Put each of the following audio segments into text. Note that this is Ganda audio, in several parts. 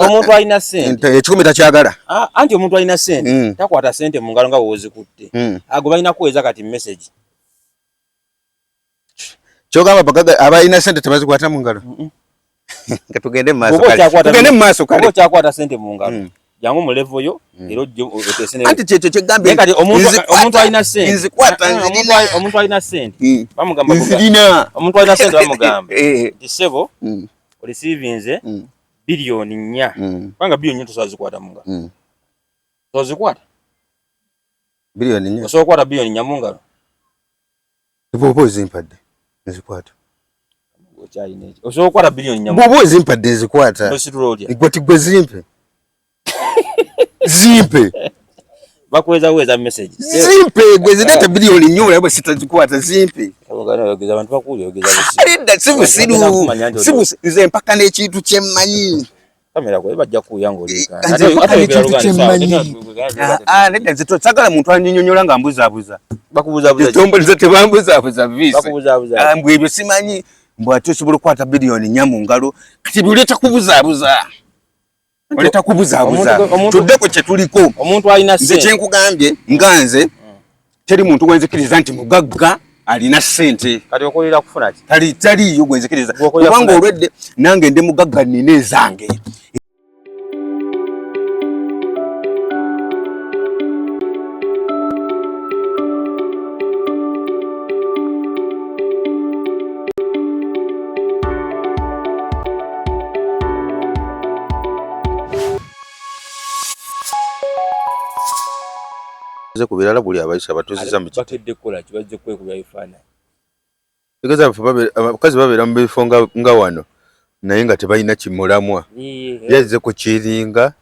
omuntu alina ssente ekikumi takyagala anti omuntu alina ssente takwata ssente mu ngalo nga wozikutte ago balina kuweza kati message kyogamba bagaga abalina ssente tebazikwata mu ngalo tugende mu maaso kale okyakwata ssente mu ngalo jangu mu level yo era otesene anti kyekyo kyegambye kati omuntu alina ssente nzikwata omuntu alina ssente bamugamba nzirina omuntu alina ssente bamugamba kisebo olisivinze bilioni 4 panga bilioni 4 tosazikwata mu ngalo tozikwata bilioni 4 osobola bilioni 4 mu ngalo bobo zimpadde nzikwata osobola bilioni 4 bobo zimpadde nzikwata igwati gwe zimpe zimpe bakweza weza message zimpe gwe zidata bilioni 4 yabo sitazikwata zimpe abagana yogeza abantu bakuli yogeza alinda sibusiru nze mpaka n'ekintu kyemmanyi kamera kwe bajja kuyango leka ate ekintu kyemmanyi nedda nze tosagala muntu anyinyonyola nga mbuzaabuza bakubuzabuza etomboleza tebambuzaabuza visi bakubuzabuza mbwe ebyo simanyi mbwe ate osobola okukwata bilioni 4 mu ngalo kati byoleta kubuzaabuza oleta kubuzaabuza tuddeko kye tuliko omuntu alina nze kyenkugambye nga nze teri muntu gwenzikiriza nti mugagga alina ssente kati okolera kufuna ki taliyo gwenzikiriza kubanga olwedde nange ndi mugagga nina ezange kubirala buli abayisa batuziza mu bakidde kola kibajje kwekubya ifana because abakazi babera mu bifo nga wano naye nga tebalina kimulamwa yazze ku kiringa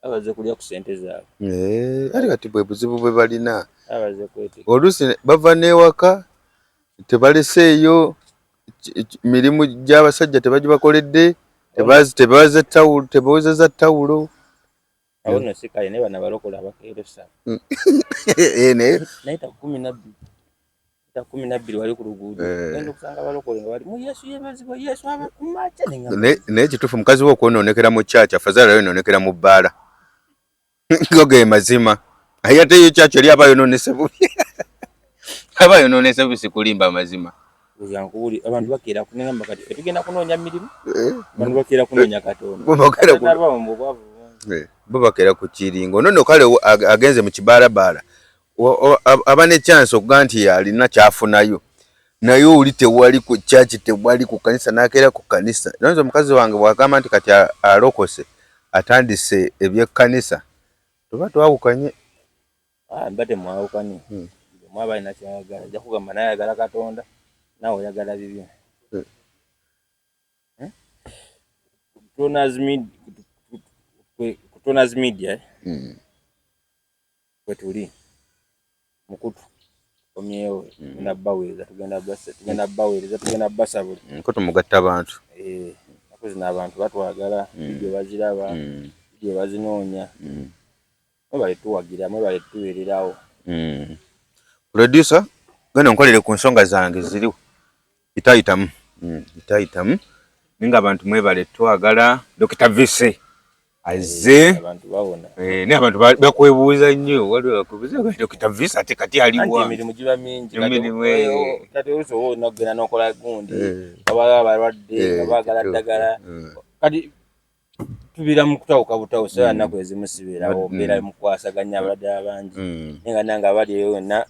abaze kulya ku sente zaabwe ali kati bwe buzibu bwe balina abaze kwete oluusi bava n'ewaka tebaleseeyo mirimu gy'abasajja tebagibakoledde tebaze tawulo tebawozeza tawulo awona sikaye ne bana balokola abakeresa naita 12 wali ku luguudo endo kusanga balokole nga bali mu Yesu yebazibwa Yesu abakumacha ne kitufu mukazi wo kwononekera mu chacha fazala yononekera mu bbala ngoge mazima ayate yo chacho ali abayo nonese bubi abayo nonese bubi sikulimba mazima uyankuli abantu bakira kunengamba kati tugenda kunonya mirimu abantu bakira kunonya Katonda babakera ku kiringo nono kale agenze mu kibalabala abane chance okuganti alina kyafunayo nayo uli tewali ku church tewali ku kanisa nakera ku kanisa nonzo mukazi wange bwagamba nti kati alokose atandise ebyekkanisa tuba twawukanye mbate mwawukanye mwaba ina kyagala jakugamba naye agala Katonda nawe yagala bibyo Kutona's media kwetuli mukutu omyewe na baweza tugenda basa buli nkoto mugatta abantu nakuzina abantu batwagala ibyo baziraba ibyo bazinoonya mwe tuwagira mwe bale tuwererawo producer gano nkolere ku nsonga zange ziriwo itayitamu ninga abantu mwe bale twagala Dr. Vise aze abantu bawona ne abantu bakwebuuza nnyo waliwo bakubuza Dr. Vise ate kati aliwa emirimu giba mingi kati osobola nogenda nokola gundi abalwadde abagala ddagala kati tubira mu kutawuka butawo saa nnaku ezimusibirawo mbeera mukwasaganya abalwadde abangi nenga nanga abali yonna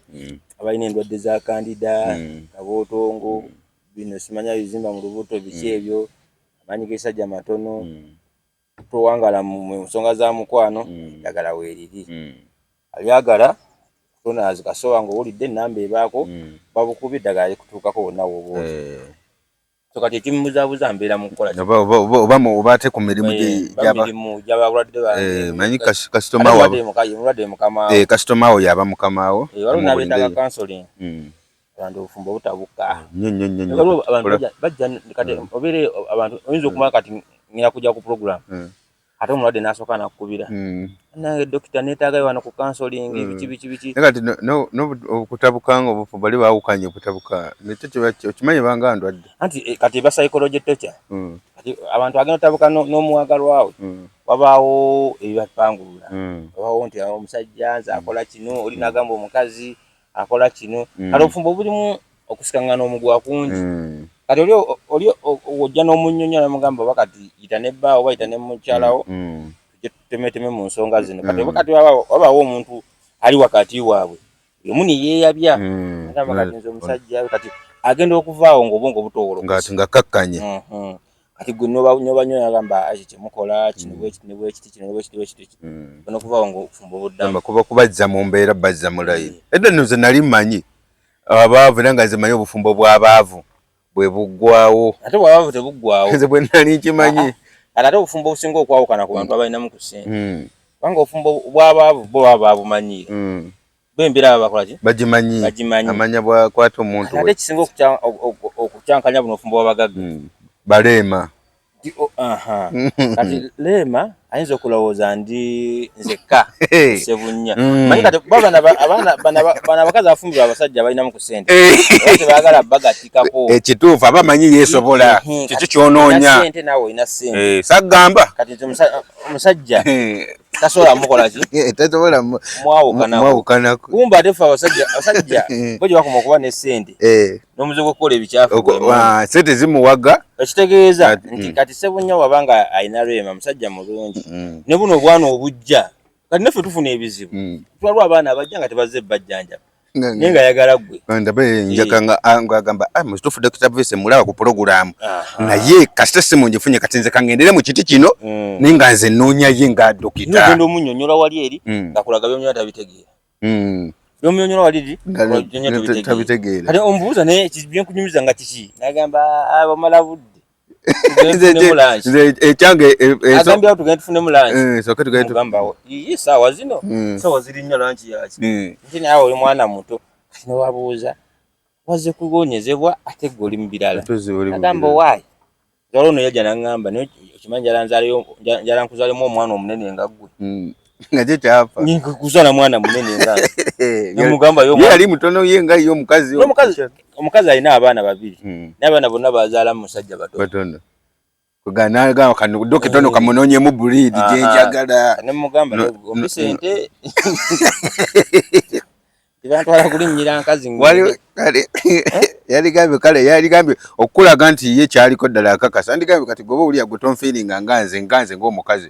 abalina endwadde za kandida kabootongo bino simanya bizimba mu lubuto biki ebyo amanyi g'esajja matono towangala mu nsonga za mukwano yagala weeriri alyagala tona azikasowa ng'owulidde ennamba ebaako babukubi eddagala likutuukako wonna wooboozi so kati ekimubuzaabuza mbeera mu kukola oba ate ku mirimu gy'abalwadde manyi kasitoma wo yaba mukamaawo waliwo nabeetaga counseling abantu obufumbo butabuka bajja kati obeere abantu oyinza okumala kati ngina kujja ku program ate omulwadde n'asooka nakukubira nange dokita neetaagayo wano ku counseling biki kati okutabukanga obufu bali baawukanye okutabuka okimanyi banga ndwadde anti kati ba psychology tocha kati abantu agenda otabuka n'omuwagalwawe wabaawo ebibapangulula wabaawo nti omusajja nze akola kino oli nagamba omukazi akola kino kati obufumbo bulimu okusikangana omugwa kungi kati oli ojja n'omunyonyo namugamba oba kati yita nebbaawo oba yita ne mukyalawo tutemeteme mu nsonga zino kati wabaawo omuntu ali wakati waabwe omu niyeeyabya agamba kati nze omusajja kati agenda okuvaawo ng'obwongo butowolokosa nga kakkanye kati gwe nobanyoyo agamba kyemukola kino bwekiti kino bwekiti ono okuvaawo ng'ofumba obuddamu kuba kubazza mu mbeera bazza mulayi edda nno ze nali mmanyi abaavu era nga zimanyi obufumbo bw'abaavu bwe buggwawo ate bw'abaavu tebuggwawo nze bwe nali nkimanyi ate obufumbo obusinga okwawukana ku bantu abalinamu ku ssente kubanga obufumbo bw'abaavu bo baba babumanyiire bembeera bakola ki bagimanyi amanya bwakwata omuntu ate kisinga okukyankanya buno obufumbo bw'abagagga baleema kati leema ayinza okulowooza ndi nzekka Ssebunya manyi kati bana abakazi abafumbirwa abasajja balinamu ku ssente tebaagala bagatikako ekituufu abamanyi yeesobola kiki kyonoonya ssente naawe olina ssente sagamba kati omusajja tasobola mukola ki tasobola mwawukanako kumba ate fe abasajja bo gye bakoma okuba ne ssente n'omuze gw'okukola ebicaafu ssente zimuwaga ekitegeeza nti kati Ssebunya wabanga alina lwema musajja mulungi ne buno obwana obujja kati naffe tufuna ebizibu twalwa abaana abajja nga tebazze bajjanjaba naye nga ayagala ggwe njaka nga agamba mukituufu Dr. Vese mulaba ku pulogulaamu naye kasita simungifunye kati nze kangendere mu kiti kino naye nga nze nnoonya ye nga dokita nogenda omunnyonnyola wali eri ngakulaga byomyola tabitegeera byomnyonnyola wali eri tabitegeera kati omubuuza naye byenkunyumiza nga kiki nagamba bamala budde ekyange agambye awo tugenda tufune mulanci ye saawa zino saawa ziri nnyo lanci yaki nti naye oli mwana muto kati newabuuza wazze kugonyezebwa ate gwe oli mu birala agamba owaayi zala ono yajja naŋŋamba naye okimanyi njala nkuzaalemu omwana omunene nga ggwe nga kye kyafa kuzaala mwana munene nga nemugamba ye ali mutono ye nga ye omukazi alina abaana babiri naye abaana bonna bazaala mu musajja batono kuganaga kanu dokita ono kamunonyemu bulidi gyenjagala nemugamba ombi sente tibantwala kulinnyira nkazi yali gambye okulaga nti ye kyaliko ddala akakasa andigambye kati goba oli agwe tonfiiringa nganze ng'omukazi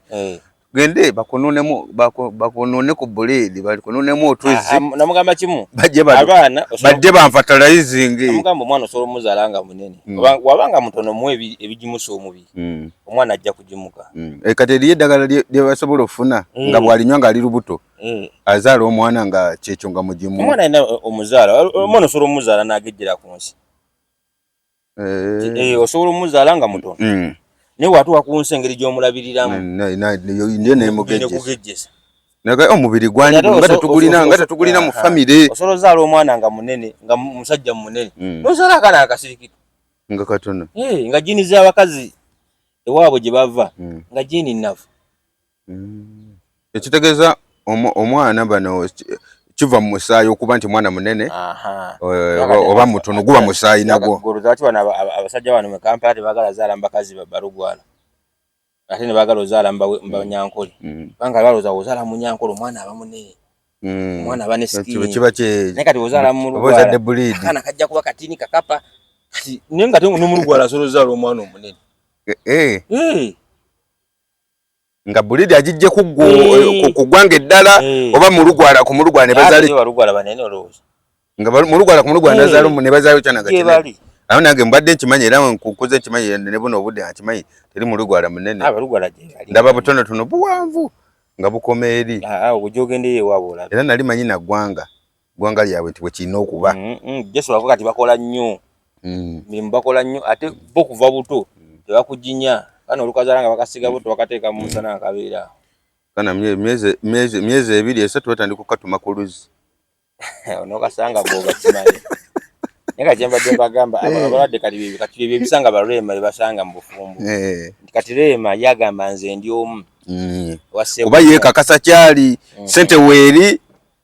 gende bakunone ku buledi bakunonemu otuzzi namugamba kimu abaana bajje banfatalizing namugamba omwana osobola omuzaala nga munene wabanga mutono mu ebigimusa omubiri omwana ajja kugimuka kati eriyo eddagala lye basobola okufuna nga bw'alinywa nga ali lubuto azaala omwana nga kyekyo nga mugimu omwana alina omuzaala omwana osobola omuzaala n'agejjera ku nsi osobola omuzaala nga mutono naye watuuka ku nsi engeri gy'omulabiriramu nemugejjesa omubiri nga tetugulina mu famire osobola ozaala omwana nga munene nga musajja munene nozaala akaana akasirikito nga katono nga jini z'abakazi ewaabwe gye bava nga jini nnavu ekitegeeza omwana bano kiva mu musaayi okuba nti mwana munene oba mutono guba musaayi nagwo lwaki bano abasajja bano mu Kampala tebaagala zaala mu bakazi balugwala ate ne baagala ozaala mu banyankole kubanga balowooza ozaala mu nyankole omwana aba munene omwana aba ne sikini naye kati ozaala mu lugwala akaana kajja kuba katini kakapa kati naye nga no mu lugwala asobola ozaala omwana omunene nga bulidi agijje ku ggwanga eddala oba mu lugwala ku mulugwala ne bazaala ne bazaala kyana kati awo nange mbadde nkimanyi era nkukuze nkimanyi ne buno obudde nkimanyi teri mu lugwala munene ndaba butonotono buwanvu nga bukoma eri era nali manyi na ggwanga lyabwe nti bwe kirina okuba jesolako kati bakola nnyo mirimu bakola nnyo ate bo kuva buto tebakujinya kana olukazaala nga bakasiga buto bakateeka mu musana akabeera kana myezi 2 3 batandika okukatuma ku luzzi onokasanga bwogakimanyi naye kati mbadde mbagamba abalwadde kati ebisanga balema bebasanga mu bufumbo kati leema yagamba nze ndi omu oba yeekakasa kyali sente weeri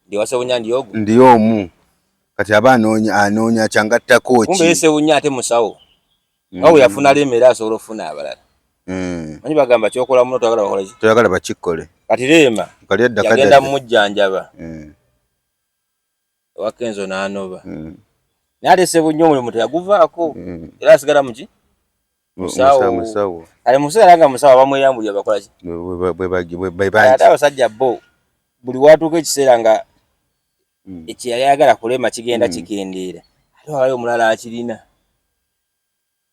ndi Wasewunya ndi omu kati aba anoonya kyangattako ki kumbe Yesewunya ate musawo awo yafuna lemera asobola ofuna abalala manyi bagamba kyokola muno twagala bakola ki toyagala bakikkole kati Leema yagenda mumujjanjaba Wakenzo n'anoba naye ate Ssebunya omulimu teyaguvaako era asigala muki musawo ali museera nga musawo bamweyambulira bakola ki ate abasajja bo buli watuuka ekiseera nga ekiyali ayagala kulema kigenda kikendeera ate walayo omulala akirina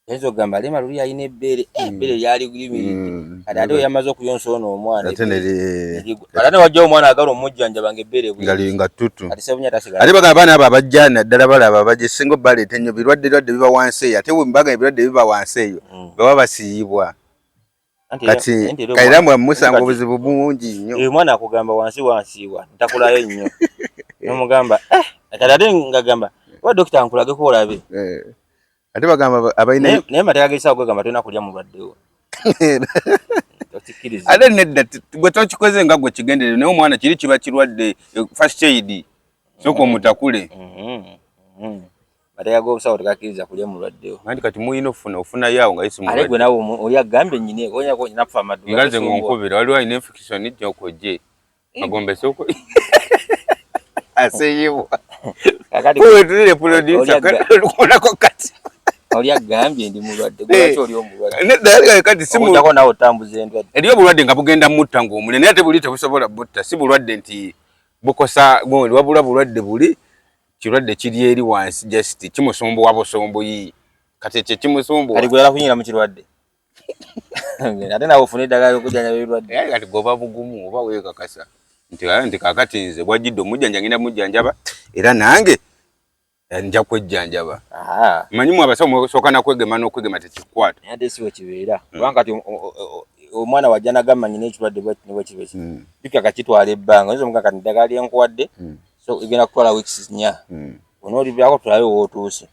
ayinza okugamba Leema luli alina ebbeere lyali limirire kati ate yamaze okuyonsa ono omwana ate ne wajjawo omwana agala omujjanjaba ngaebbeere nga ttutu kati Ssebunya tasigala ate bagamba abaana abo abajja naddala balaba abajja singa baleeta ennyo birwadde biba wansi eyo ate wembaga ebirwadde biba wansi eyo baba basiibwa kati kairamu amusanga obuzibu bungi nnyo omwana akugamba wansiibwa ntakulayo nnyo nomugamba kati ate ngagamba oba dokita nkulageko olabe ate bagamba abalina naye mateeka g'ekisawo kwegamba tolina kulya mulwaddewo ate nedda gwe tokikoze nga gwe kigendere naye omwana kiri kiba kirwadde first aid soka omutakule mateeka g'obusawo tegakkiriza kulya mulwaddewo anti kati muyina ofunayo awo nga yesi mulwadde ate gwe nawe oli agambye nnyini onyako nakufa amaddu nga nze ngonkubira waliwo alina infection ijja okojje agombese oko aseyibwa wetulire producer olako kati oli agambye ndi mulwadde gwaki oli omulwadde nedda kati simutako nawe otambuza endwadde eriyo obulwadde nga bugenda mutta ng'omunene ate buli tebusobola butta si bulwadde nti bukosa gwondi wabula bulwadde buli kirwadde kiri eri wansi just kimusumbuwa busumbuyi kati ekyo kimusumbuwa kati gwera kunyira mu kirwadde ate nawe ofuna eddagala ly'okujjanjaba ebirwadde kati goba bugumu oba weekakasa nti kaakati nze bwajjidde omujjanja ngenda mujjanjaba era nange nja kwejjanjaba manyimu abasawo mwesooka nakwegema n'okwegema tekikwata naye ate si bwe kibeera kubanga kati omwana wajja nagamba nyina ekirwadde bwekibeki jjukira kakitwala ebbanga oyinza omuga kati eddagala lyenkuwadde so egenda kutwala weeks 4 onoolibyako tulabe wootuuse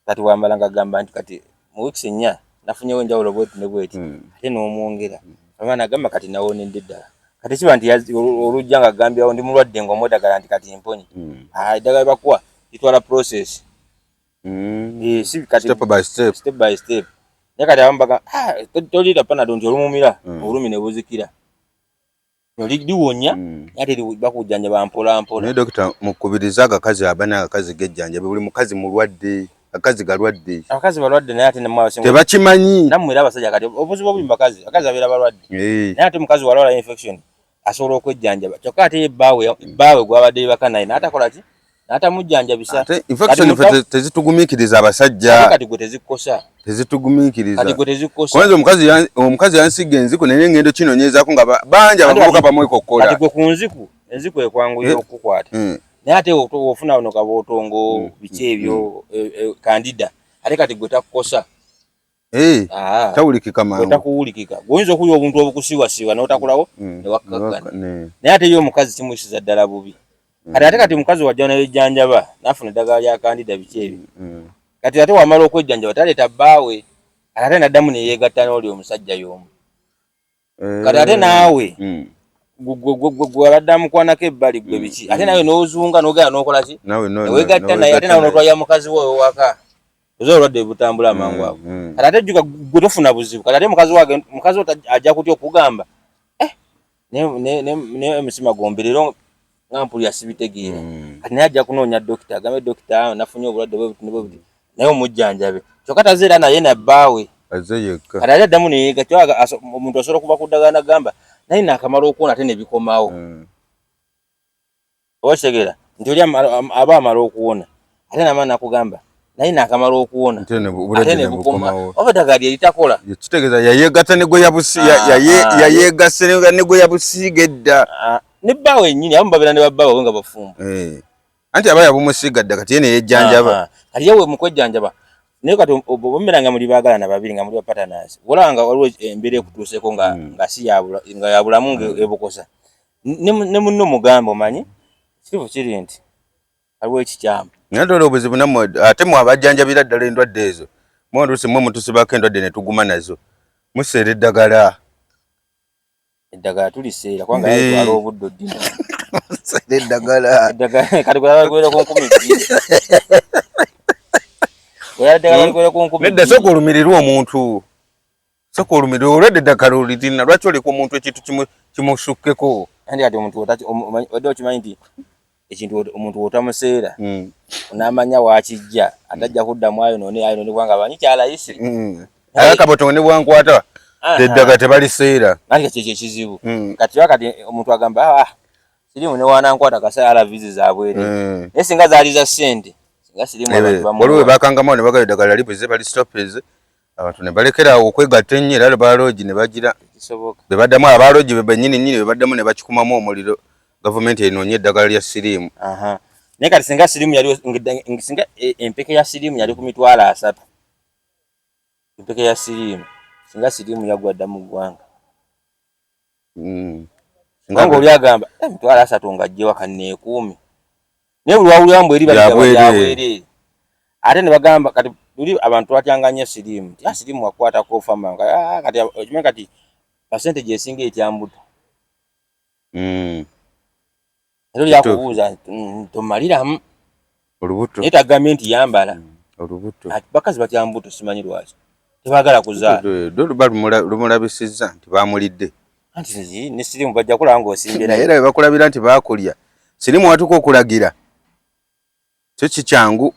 kati wambala ngagamba nti kati mu weeks 4 nafunyewo enjawulo bweti ne bweti ate n'omwongera omwana agamba kati nawonedde ddala kati kiba nti olujja nga agambyawo ndi mulwadde ng'omwa eddagala nti kati mponye eddagala bakuwa litwala process step by step naye kati abamu baga toliira panado nti olumumira olumi ne buzikira liwonya ate bakujjanjaba mpola mpola naye dokita mukubiriza agakazi abana agakazi gejjanjabe buli mukazi mulwadde akazi galwadde abakazi balwadde naye ate tebakimanyi nammwe era abasajja kati obuzibu obuli bakazi akazi abeera balwadde naye ate mukazi walwala infection asobola okwejjanjaba kyokka ate bbaawe gwabadde bibaka naye n'atakola ki n'atamujjanjabisa ate infection tezitugumiikiriza abasajja kati gwe tezikkosa tezitugumiikiriza kati gwe tezikkosa kwanza omukazi yansiga enziku naye ngendo kinonyezaako nga bangi abavubuka bamwekokkola kati gwe ku nziku enziku ekwanguya okukwata naye ate ofuna ono kabootongo biki ebyo kandida ate kati gwe takkosa tawulikika mangu takuwulikika gwoyinza okuwulira obuntu obukusiwasiwa n'otakulawo ne wakkakkana naye ate ye omukazi kimuyisiza ddala bubi kati mukazi wajja n'ebijjanjaba n'afuna eddagala lya kandida biki ebyo kati ate wamala okwejjanjaba taleeta bbaawe ate naddamu neyeegatta n'oli omusajja y'omu kati ate naawe gwe abadde amukwanako ebbali gwe biki ate nawe n'ozunga n'ogenda n'okola ki neweegatta naye ate nawe n'otwalya mukazi we waka oza olwadde butambula amangu ago kati ate jjuka gwe tofuna buzibu kati ate mukazi we ajja kutya okugamba ne emisima gombi leero ngampulira sibitegeera kati naye ajja kunoonya dokita agambe dokita nafunye obulwadde bwebuti nebwebuti naye omujjanjabe kyokka tazeera naye nabbaawe azze yekka kati ate addamu neyeega kyoga omuntu asobola okuba ku ddagala nagamba naye naakamala okuwona ate nebikomawo oba kitegeera nti oli aba amala okuwona ate namaa nakugamba naye naakamala okuwona ate nebikomawo oba eddagala lye litakola kitegeeza yayeegatta ne gwe yayeegasse ne gwe yabusiiga edda ne bbaawe ennyini abamu babeera ne babbaawe nga bafumba anti aba yabumusiiga dda kati ye neyejjanjaba kati yewe mukwejjanjaba naye kati obemeranga muli baagalana babiri nga muli bapatanas olaba nga waliwo embeera ekutuuseeko nga si yabulamu ebukosa ne munno mugamba omanyi kirifu kiri nti waliwo ekikyamu naye ntola obuzibu nammwe ate mwe abajjanjabira ddala endwadde ezo mwe oluusi mwe mutusibako endwadde ne tuguma nazo museera eddagala eddagala tuliseera kwanga yalitwala obuddo ddino eddagala kati gwera ku 10 nedda soka olumirirwa omuntu soka olumirirwa olwedde eddagala olitina lwaki oleka omuntu ekintu kimusukkeko andi kati omuntu wadde okimanyi nti ekintu omuntu wotamuseera n'amanya wakijja atajja kuddamu ayonone kubanga banyi kyalayise akabotongo ne bwankwata eddagala tebaliseera nange kyekyo ekizibu kati wakati omuntu agamba sirimu ne wanankwata kasaala vizi zaabwere naye singa zaali za ssente singa sirimu waliwo webakangamu ne bagala eddagala libuze bali stoppers abantu ne balekerawo okwegatta ennyo era balogi ne bagira be baddamu abalogi be bennyini be baddamu ne bakikumamu omuliro gavumenti enoonye eddagala lya sirimu naye kati singa sirimu yali singa empeke ya sirimu yali ku mitwalo 3 empeke ya sirimu singa sirimu yagwa dda mu ggwanga nga oli agamba emitwalo 3 ng'ajjewa kanneekuumi naye buli wawuliramu bweri balibwereere ate ne bagamba kati luli abantu batyanga nnyo sirimu nti sirimu wakwatako ofama kati okimanyi kati percentage esinga etyambuto era lyakubuuza tomaliramu olubuto naye tagambye nti yambala olubuto bakazi batyambuto simanyi lwaki tebaagala kuzaala luba lumulabisizza nti baamulidde anti ne sirimu bajja kulaba ng'osimbira era bebakulabira nti baakulya sirimu watuka okulagira kyo kikyangu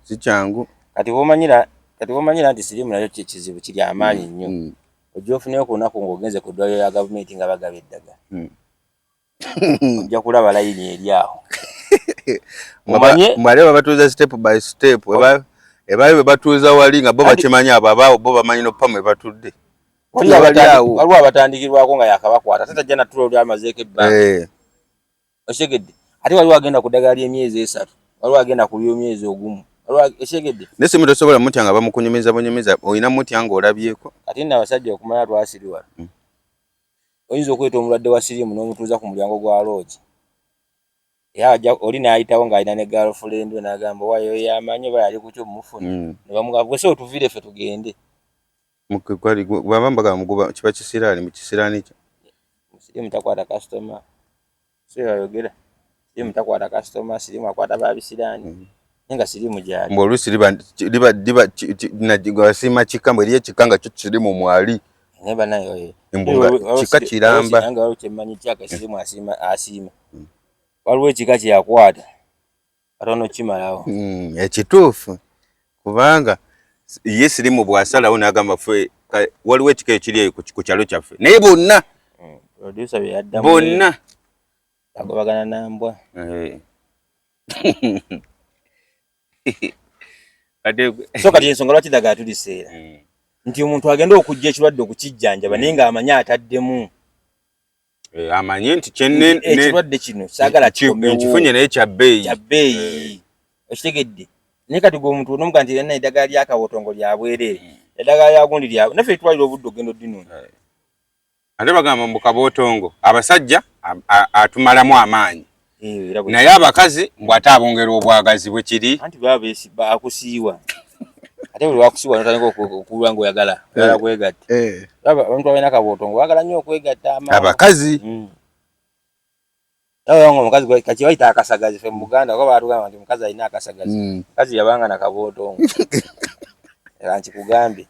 si kyangu kati bomanyira nti sirimu nayo kizibu kiri amaanyi nnyo ojja ofuneyo ku lunaku ng'ogenze ku ddwaliro ya gavumenti nga bagaba eddagala ojja kulaba layini eri aho mwali babatuuza step by step ebaali bwe batuuza wali nga bo bakimanyi abo abaawo bo bamanyi nopamu ebatudde waliwo abatandikirwako nga yakabakwata ate tajja natula oli amazeeko ebbanga oshegedde ate waliwo agenda ku ddagala ly'emyezi 3 waliwo agenda ku ly'omwezi ogumu oshegedde nesimu tosobola mutya nga bamukunyumiza bunyumiza olina mutya nga olabyeko kati nno abasajja okumanya twasiriwala oyinza okweta omulwadde wa sirimu n'omutuuza ku mulyango gwa loogi era oli n'ayitawo ng'alina ne girlfriend we n'agamba wayo yamanyi oba yali ku kyo mufuna ne bamugamba gwese otuviire ffe tugende bwabambaga muguba kiba kisiraani mu kisiraani kyo sirimu takwata kasitoma siyayogera sirimu takwata kasitoma sirimu akwata babisiraani nga sirimu gyali mbolusi liba nagasiima kika mbwe eriyo kika nga kyo sirimu mwali neba nayo embunga kika kiramba nga kyemanyi kyaka sirimu asiima waliwo ekika kyakwata katono kimalawo ekituufu kubanga ye sirimu bw'asalawo n'agamba ffe waliwo ekika ekiri ku kyalo kyaffe naye bonna producer bye yaddamu bonna agobagana nambwa so kati ensonga lwaki ddagala tuliseera nti omuntu agenda okujja ekirwadde okukijjanjaba naye ng'amanyi ataddemu amanye nti ekirwadde kino saagala kifunye naye kyabbeeyi okitegedde naye kati gwe omuntu onomuga nti yenna eddagala lyakabotongo lyabwereere eddagala lyagundi lyabwe naffe litwalira obudde ogenda oddinona ate bagamba mu kabotongo abasajja atumalamu amaanyi naye abakazi mbwate abongera obwagazi bwe kiri anti baba akusiiwa ate buli wakusiiwa notandika okuba ngaoyagala kwegatta abantu abalina akabotongo bagala nnyo okwegatta abakazi omukazi kaki bayita akasagazi fe mu Buganda kuba batugamba nti omukazi alina akasagazi mukazi yabanga nakabotongo era nkikugambye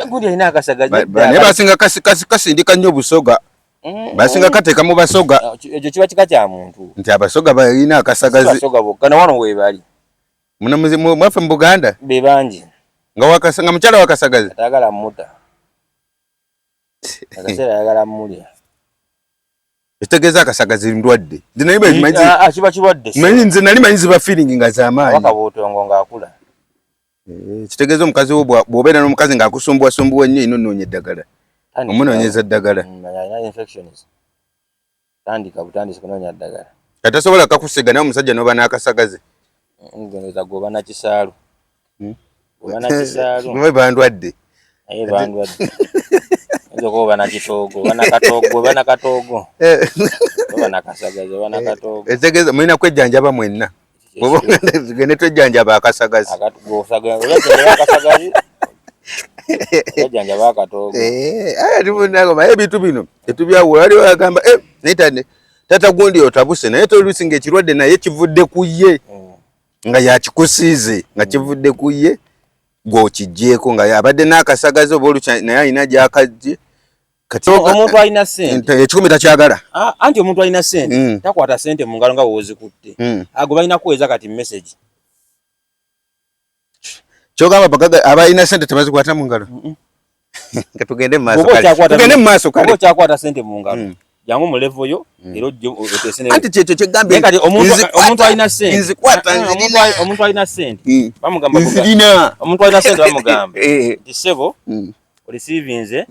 gundi alina akasagazi naye basinga kasindika nnyo busoga basinga kateeka mu basoga ekyo kiba kika kya muntu nti abasoga balina akasagazi basoga bokka na wano weebali mwaffe mu Buganda be bangi nga mukyala wakasagazi atayagala mmuta akaseera ayagala mmulya ekitegeeza akasagazi ndwadde kiba kirwadde nze nali manyi ziba feeling nga z'amaanyi akabotongo ng'akula kitegeeza omukazi wo bw'obeera n'omukazi ng'akusumbuwasumbuwa ennyo ino nnoonya eddagala omunoonyeza ddagala tandika butandisi kunoonya ddagala katasobola kakusiga naye omusajja n'oba n'akasagazi ngoneza goba nakisaalu bandwadde naye bandwadde nzo oba nakitoogo oba nakatoogo oba nakasagazi oba nakatoogo ekitegeeza mulina kwejjanjaba mwenna tugende twejjanjaba akasagazi akasagazi Yajanja bakatogo. Tibunako baye bitu bino. Etubyawo ali bagamba naitane tata gundi otabuse naye tolusinga ekirwadde naye kivudde kuye. Nga yakikusiize nga kivudde kuye go kijjeko nga yabadde nakasagazo bolucha naye ayina gyakajje. Kati omuntu alina sente ekikumi takyagala. Anti omuntu alina sente takwata sente mu ngalo nga wozikutte. Ago balina kuweza kati message. Chogamba bagaga abayina sente tebazikwata mu ngalo. Katugende maaso kale. Tugende maaso kale. Obo kyakwata sente mu ngalo. Jangu mu level yo ero otesene. Anti kyecho gambe. Kati omuntu alina sente. Nzikwata nzirina. Omuntu alina sente. Bamugamba nzirina. Omuntu alina sente bamugamba. Disebo receiving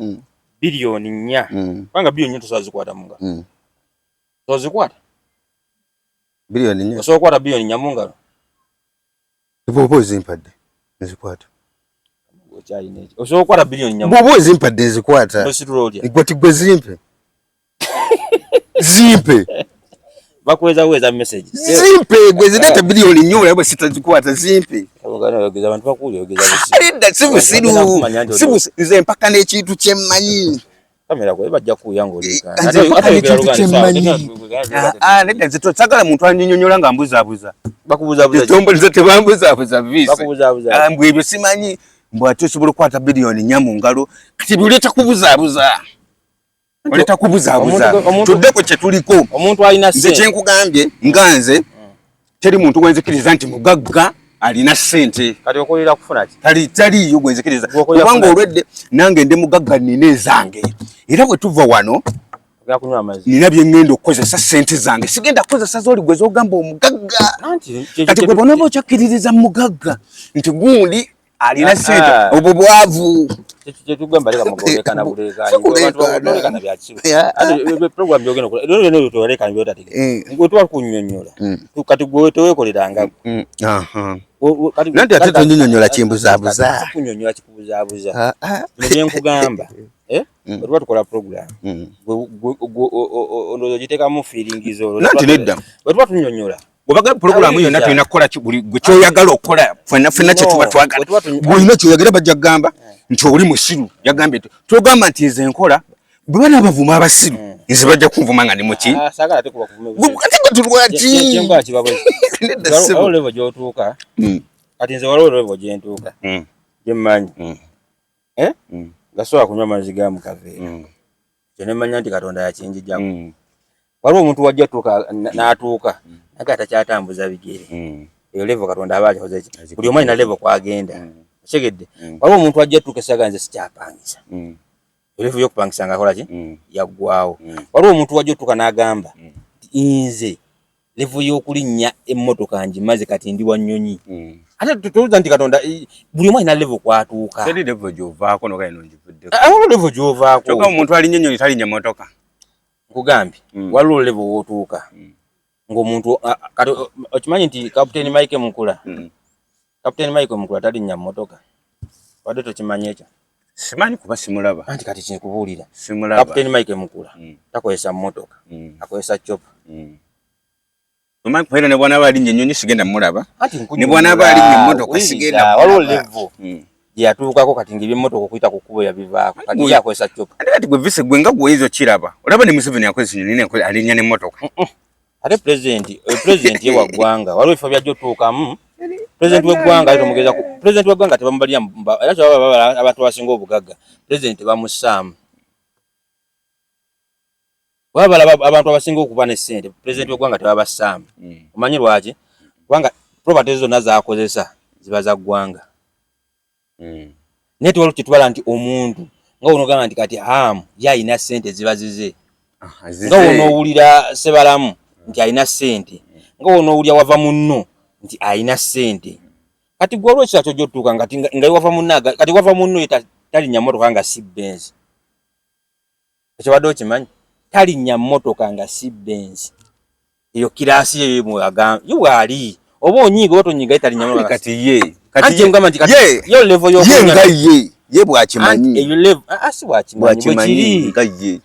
bilioni 4. Panga bilioni 4 tosazikwata mu ngalo. Tozikwata. Bilioni 4. Osokwata bilioni 4 mu ngalo. Bobo zimpadde. Nzikwata. Osokwata bilioni 4. Bobo zimpadde nzikwata. Igwati gwe zimpe. Zimpe. Bakweza weza message. Zimpe gwe zidata bilioni 4 yabo sitazikwata zimpe. Abagana yogeza abantu bakuli yogeza bisi. Alinda sibu nze mpaka n'ekintu kyemmanyi. Kamera ko bajja kuyango lika. Nedda nze sagala muntu anyinyonyola nga mbuzabuza. Bakubuzabuza. Tombo nze tebambuzabuza visi. Bakubuzabuza. Mbwe ebyo simanyi mbwe ate osobola okukwata bilioni 4 mu ngalo kati byoleta kubuzabuza. Oleta kubuzabuza. Tuddeko kye tuliko. Omuntu alina sente. Nze kyenkugambye nganze teri muntu gwenzikiriza nti mugagga alina sente. Kati okolera kufuna ki? Tali yo gwenzikiriza. Kubanga olwedde nange ndi mugagga nina ezange. Era bwe tuva wano gakunywa amazi. Nina bye ngendo okukozesa sente zange. Sigenda kukozesa zoli gwe zogamba omugagga. Kati gwe bonobo kyakkiririza mugagga nti gundi alina sente obwo bwavu. Tugamba leka mugoleka na buleka. Abantu bagoleka na byakiwe. Ate program yogeno ko. Lero toleka nbyo tatike. Ngo twa kunnyonnyola. Kati gwe towekoleranga. Nanti ate tonnyonnyola kimbuzabuza. Kunnyonnyola kikubuzabuza. Nje nkugamba. Bwe tukola program. Ondo giteka mu feeling zo. Nanti nedda. Bwe twa tunnyonnyola. Bwaga program hiyo natu inakola buli gwe yagala okola fena kye tuba twagala. Bwina kyo yagala bajja gamba nti oli musiru yagambe tugamba nti nze nkola bwe bana abavuma abasiru nze bajja kuvuma nga ndi muki. Sagala ate kuba kuvuma. Ate tulwaki. Kyemba kibabwe. Walo level gyotuuka. Ati nze walo level gyentuuka. Jemmanyi. Gasobola kunywa amazzi ga mukave. Kyene manya nti Katonda yakinjijjamu. Waliwo omuntu wajja tuuka n'atuuka naye takyatambuza bigere. Eyo level Katonda abaali hoze ki. Buli omu alina level kwagenda. Segedde. Waliwo omuntu wajja tuuka esaga nze sikyapangisa. Level y'okupangisa nga akola ki? Yaggwawo. Waliwo omuntu wajja tuuka n'agamba nze level y'okulinnya emmotoka ngimaze kati ndi wa nnyonyi. Ate tutuuza nti Katonda buli omu alina level kwatuuka. Teri level gy'ovaako noga ino ngivuddeko. Waliwo level gy'ovaako. Kyokka omuntu alinnya ennyonyi talinnya mmotoka. Kugambye waliwo level w'otuuka ng'omuntu kati okimanyi nti Captain Mike Mukula talinnya mmotoka wadde tokimanyi ekyo? Simanyi kuba simulaba. Anti kati kinkubuulira simulaba. Captain Mike Mukula takozesa mmotoka akozesa chopper. Omanyi kubeera ne bwana baalinnye ennyonyi sigenda mulaba ne bwana baalinnye emmotoka sigenda. Waliwo level yatuukako kati ng'ebyemmotoka okuyita ku kkubo yabivaako kati yakozesa chopper. Kati gwe vise gwe nga gwoyizo kiraba olaba ne Museveni akozesa ennyonyi alinnya n'emmotoka. Ate president ye wa ggwanga waliwo ebifo byajja otuukamu president w'eggwanga ate omugeza ku president w'eggwanga tebambalira era kyababa abantu abasinga obugagga president bamussaamu. Wabala abantu abasinga okuba ne ssente president w'eggwanga tebabassaamu. Omanyi lwaki? Kubanga properties zonna z'akozesa ziba za ggwanga. Naye tewaliwo kyetubala nti omuntu nga wonogamba nti kati hamu yalina ssente ziba zize. Nga wonoowulira Sebalamu nti alina ssente nga wonoowulira wava munno nti alina ssente. Kati gwe olwekisa kyo gy'otuuka nga wava munno kati wava munno talinnya mmotoka nga si Benz. Ekibadde okimanyi? Talinnya mmotoka nga si Benz. Eyo kiraasi ye bw'ali oba onyiiga oba tonyiiga talinnya mmotoka kati ye. Kati ngamba nti kati yo level y'okunya ye bw'akimanyi. Eyo level si bw'akimanyi bwe kiri nga ye.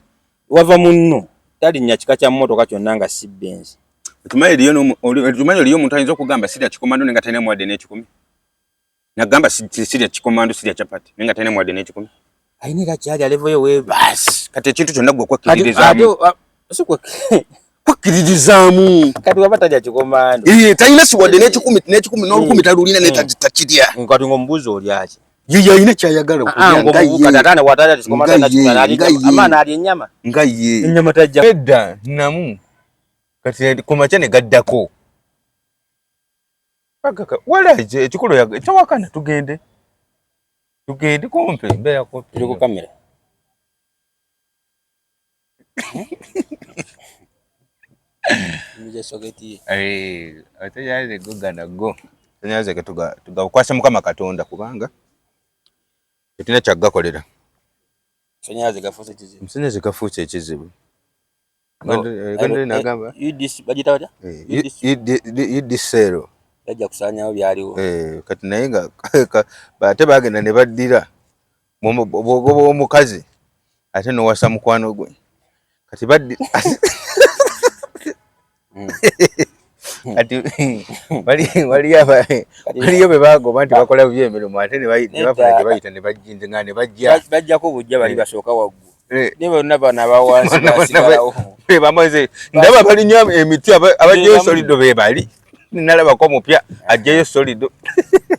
Wava munno talinnya kika kya mmotoka kyonna nga si Benz. Otumanyi eriyo omuntu ayinza okugamba sida kikomando ne nga talina mwadde n'ekikumi. Nagamba sirya kikomando sirya chapati. Nenga tene mwade ne kikumi. Ainira kyali alevo yo we bas. Kati ekintu kyonna gwe kwakkiririzaamu. Siko kwakkiririzaamu. Kati wabata ja kikomando. Talina siwadde n'ekikumi n'olukumi talulina ne takirya. Nkati ng'omubuuzi oli aki. Ye alina kyayagala okulya nga ye. Kati ataana bw'atalya kikomando amaana alya ennyama. Nga ye. Ennyama tajja. Edda namu. Kati ku makya ne gaddako. Wala ekikulu tewakana tugende. Tugende kumpe mbeera kumpe. Tuli ku kamera. Muje sogeti. Ate yaze gugana go. Tanyaze ke tugakwasa Mukama Katonda kubanga tetina kyaggakolera. Sonyaze gafuuse ekizibu. Msenyaze gafuuse ekizibu. Gande nagamba. Yidis bagita wata? Yidisero. Yajja kusaanyawo byaliwo. Kati naye nga bate bagenda ne baddira bwogoba omukazi ate nowasa mukwano gwe. Kati baddi Kati waliyo be bagoba nti bakola by'emirimu ate ne bafuna gye bayita ne bajjinga ne bajjako bujja bali basooka waggulu. Ne bonna bano abawansi basigalawo. Bamaze ndaba balinnya emiti abajjayo solido be bali. Nalabako omupya ajjayo solido.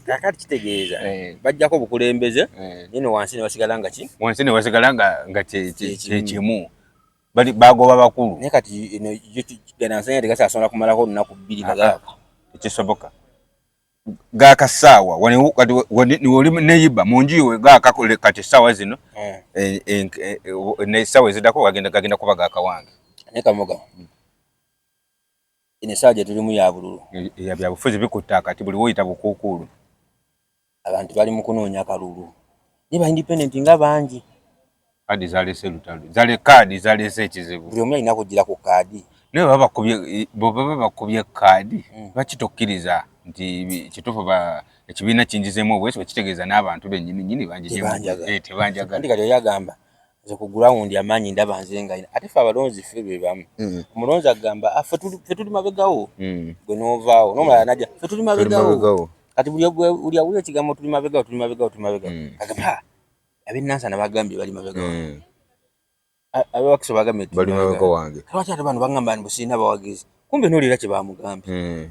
Kakati kitegeeza bajjako bukulembeze nino wansi ne basigala nga ki? Wansi ne basigala nga kimu. Bali bagoba bakulu. Ne kati eno ganansanya tegasasonda kumalako olunaku 2 kagaaka. Ekisoboka. Gaakasaawa wali neyiba munjiwe gaakakole kati saawa zino ne saawa ezidako gagenda kuba gaakawange. Ne kamoga. Ine saaje tulimu ya bululu. Ya byabufuzi bikutta kati buli woyita bukuukulu. Abantu bali mu kunoonya kalulu. Niba independent nga bangi. Kadi zalese lutalo. Zale kadi zalese ekizibu. Buli omu alina kugira ku kadi. Ne baba bakubye kadi bakitokkiriza nti kitufu ekibiina kinjizemu obweso kitegeeza n'abantu bennyini bangi tebanjaga. Kandi kati oyagamba nze ku ground amaanyi ndaba nze nga ate fe abalonzi fe be bamu. Omulonzi agamba fe tuli mabegawo. Gwe n'ovaawo n'omulala najja fe tuli mabegawo. Kati buli awulira ekigambo tuli mabegawo. Agamba ab'ennansana bagambye bali mabegawo. Abawakiso bagambye bali mabegawo wange. Lwaki ate bano bagamba nti busiina bawagizi. Kumbe n'olira kye bamugambye.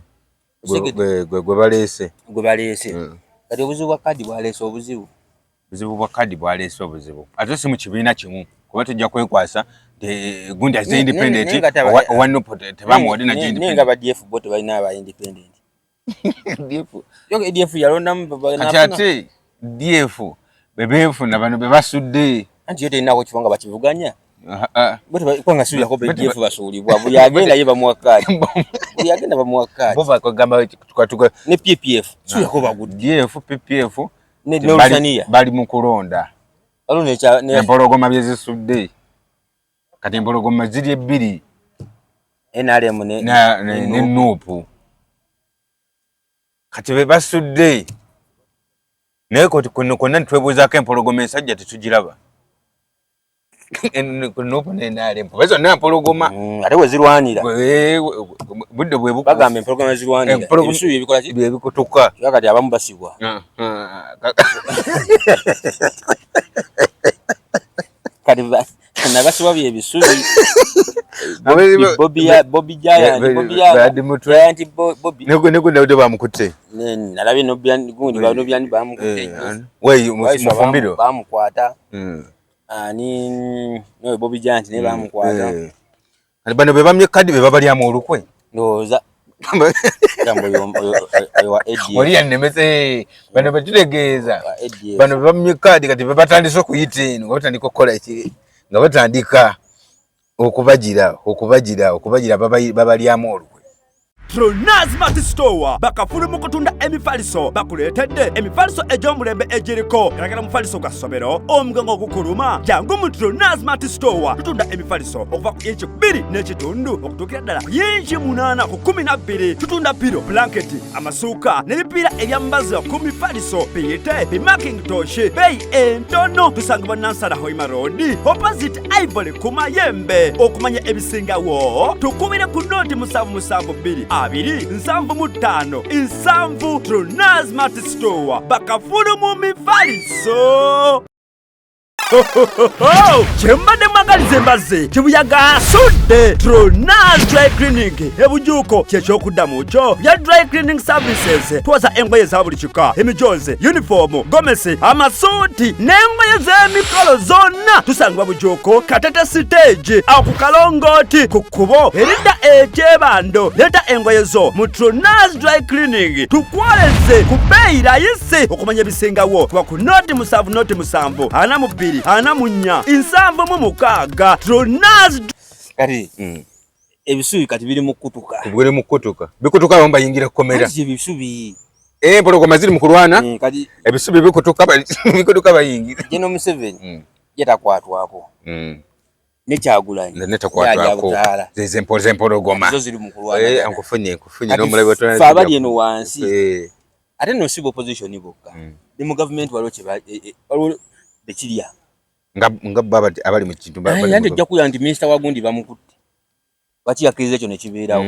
Gwe baleese. Kati obuzibu bwa kadi bwaleese obuzibu. Obuzibu bwa kadi bwaleese obuzibu. Ate si mu kibiina kimu kuba tujja kwekwasa gundi aze independent owanupo tebamuwadde na independent. Nenga ba DF bo tebalina aba independent. DF yalondamu ate DF bebeefuna bano be basudde. Anti yote inako kifanga bakivuganya. Bote kwanga suya ko BDF basuulibwa buli agenda ye bamuwakati. Buli agenda bamuwakati. Bova ko gamba tukatuka ne PPF suya ko bagudi. DF PPF ne Tanzania bali mu kulonda. Alone ne empologoma byezisudde. Kati empologoma ziri ebbiri. NRM ne Nupu. Kati be basudde. Naye konna twebuuzaako empologoma ensajja tetugiraba. Nupu NRM ezo nampologoma ate we zirwanira budde bwe buku bagamba empologoma zirwanira ebisubi ebikola ki ebikutuka kati abamu basibwa kati nabasibwa byebisubi Bobby Giant Nego Dawudi bamukutte nalabye gundi bamukutte weyi mufumbiro bamukwata no Bobby Giant ne bamukwata bano be bamye kadi be babalyamu olukwe ndoza oli yannemese bano betutegeeza bano be bamye kadi kati be batandise okuyita eno nga batandika okukola ekiri nga batandika okubagira babalyamu olukwe. Tronaz Mart Store bakafulu mu kutunda emifaliso bakuletedde emifaliso egy'omulembe egiriko galagala mufaliso ga ssomero omugongo ogukuluma jangu mu Tronaz Mart Store tutunda emifaliso okuva ku inchi 2 n'ekitundu okutuukira ddala ku inchi 8 ku 12 tutunda piro blanketi amasuuka n'ebipiira ebyambaza ku mifaliso biyite bimakintosh beeyi entono tusangibwa Nansana Hoima Road opposite Ivory ku Mayembe okumanya ebisingawo tukubire ku noti 772 275 Nsanvu Tronazmat Store Bakafulu mu Mifaliso. Chembade mwagalize mbaze chibuyaga asudde Tronaz Dry Cleaning ebujuko kyekyokudamu kyo bya dry cleaning services twaza engoye za buli kika emijoze uniform gomesi amasuti n'engoye z'emikolo zonna tusangibwa bujuko Katete stage aku Kalongoti ku kkubo erida ekyebando leta engoye zo mu Tronaz Dry Cleaning tukwoleze ku bbeeyi rayisi okumanya ebisingawo kuba ku noti 7 ana mu 2 ana munya insamvu mu mukaga Tronaz kati ebisubi kati biri mu kutuka bikutuka bamba yingira komera kati ebisubi empologoma ziri mu kulwana kati ebisubi bikutuka bayingira General Museveni yatakwatwako nekyagulanye netakwatwako zeze empologoma zo ziri mu kulwana ankufunye n'omulabi watwana fabali eno wansi ate no civil opposition bokka ni mu government waliwo bekirya nga baba abali mu kintu yandi ojja kulya nti minister wa gundi bamukutte bakiyakiriza ekyo ne kibeerawo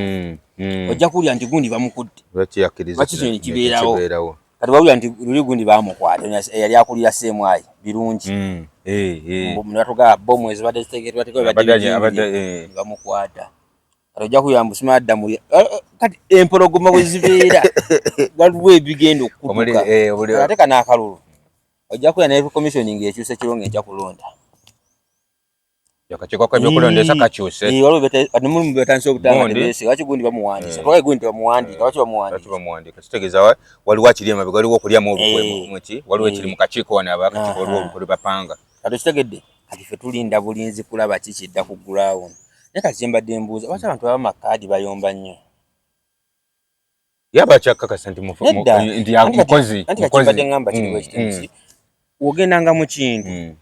ojja kulya nti gundi bamukutte bakiyakiriza ekyo ne kibeerawo kati wawulira nti luli gundi bamukwata yali akulira semwayi birungi munatugaa bomu ezibadde zitegeerwa bamukwata kati ojja kulya mbu simadda muli kati empologoma bwe zibeera waliwo ebigenda okukutuka ate kanaakalulu ojja kuya naye commissioning ekyuse kirongo ejja kulonda yakachekwa byokulondesa kakyuse waliwo mu betanso obutanga ndese wachi gundi bamuwandisa twaye gundi bamuwandika wachi bamuwandika kitegeeza waliwo akiri amabe waliwo okulyamu olukwe waliwo ekiri mu kakiiko wana abakati waliwo olukwe bapanga kati kitegedde kati ffe tulinda bulinzi kulaba kikidda ku ground naye kati kyembadde mbuuza lwaki abantu b'amakaadi bayomba nnyo yaba kyakakasa nti mukozi anti kakibadde ngamba kiri bwekitisi wogendanga mu kintu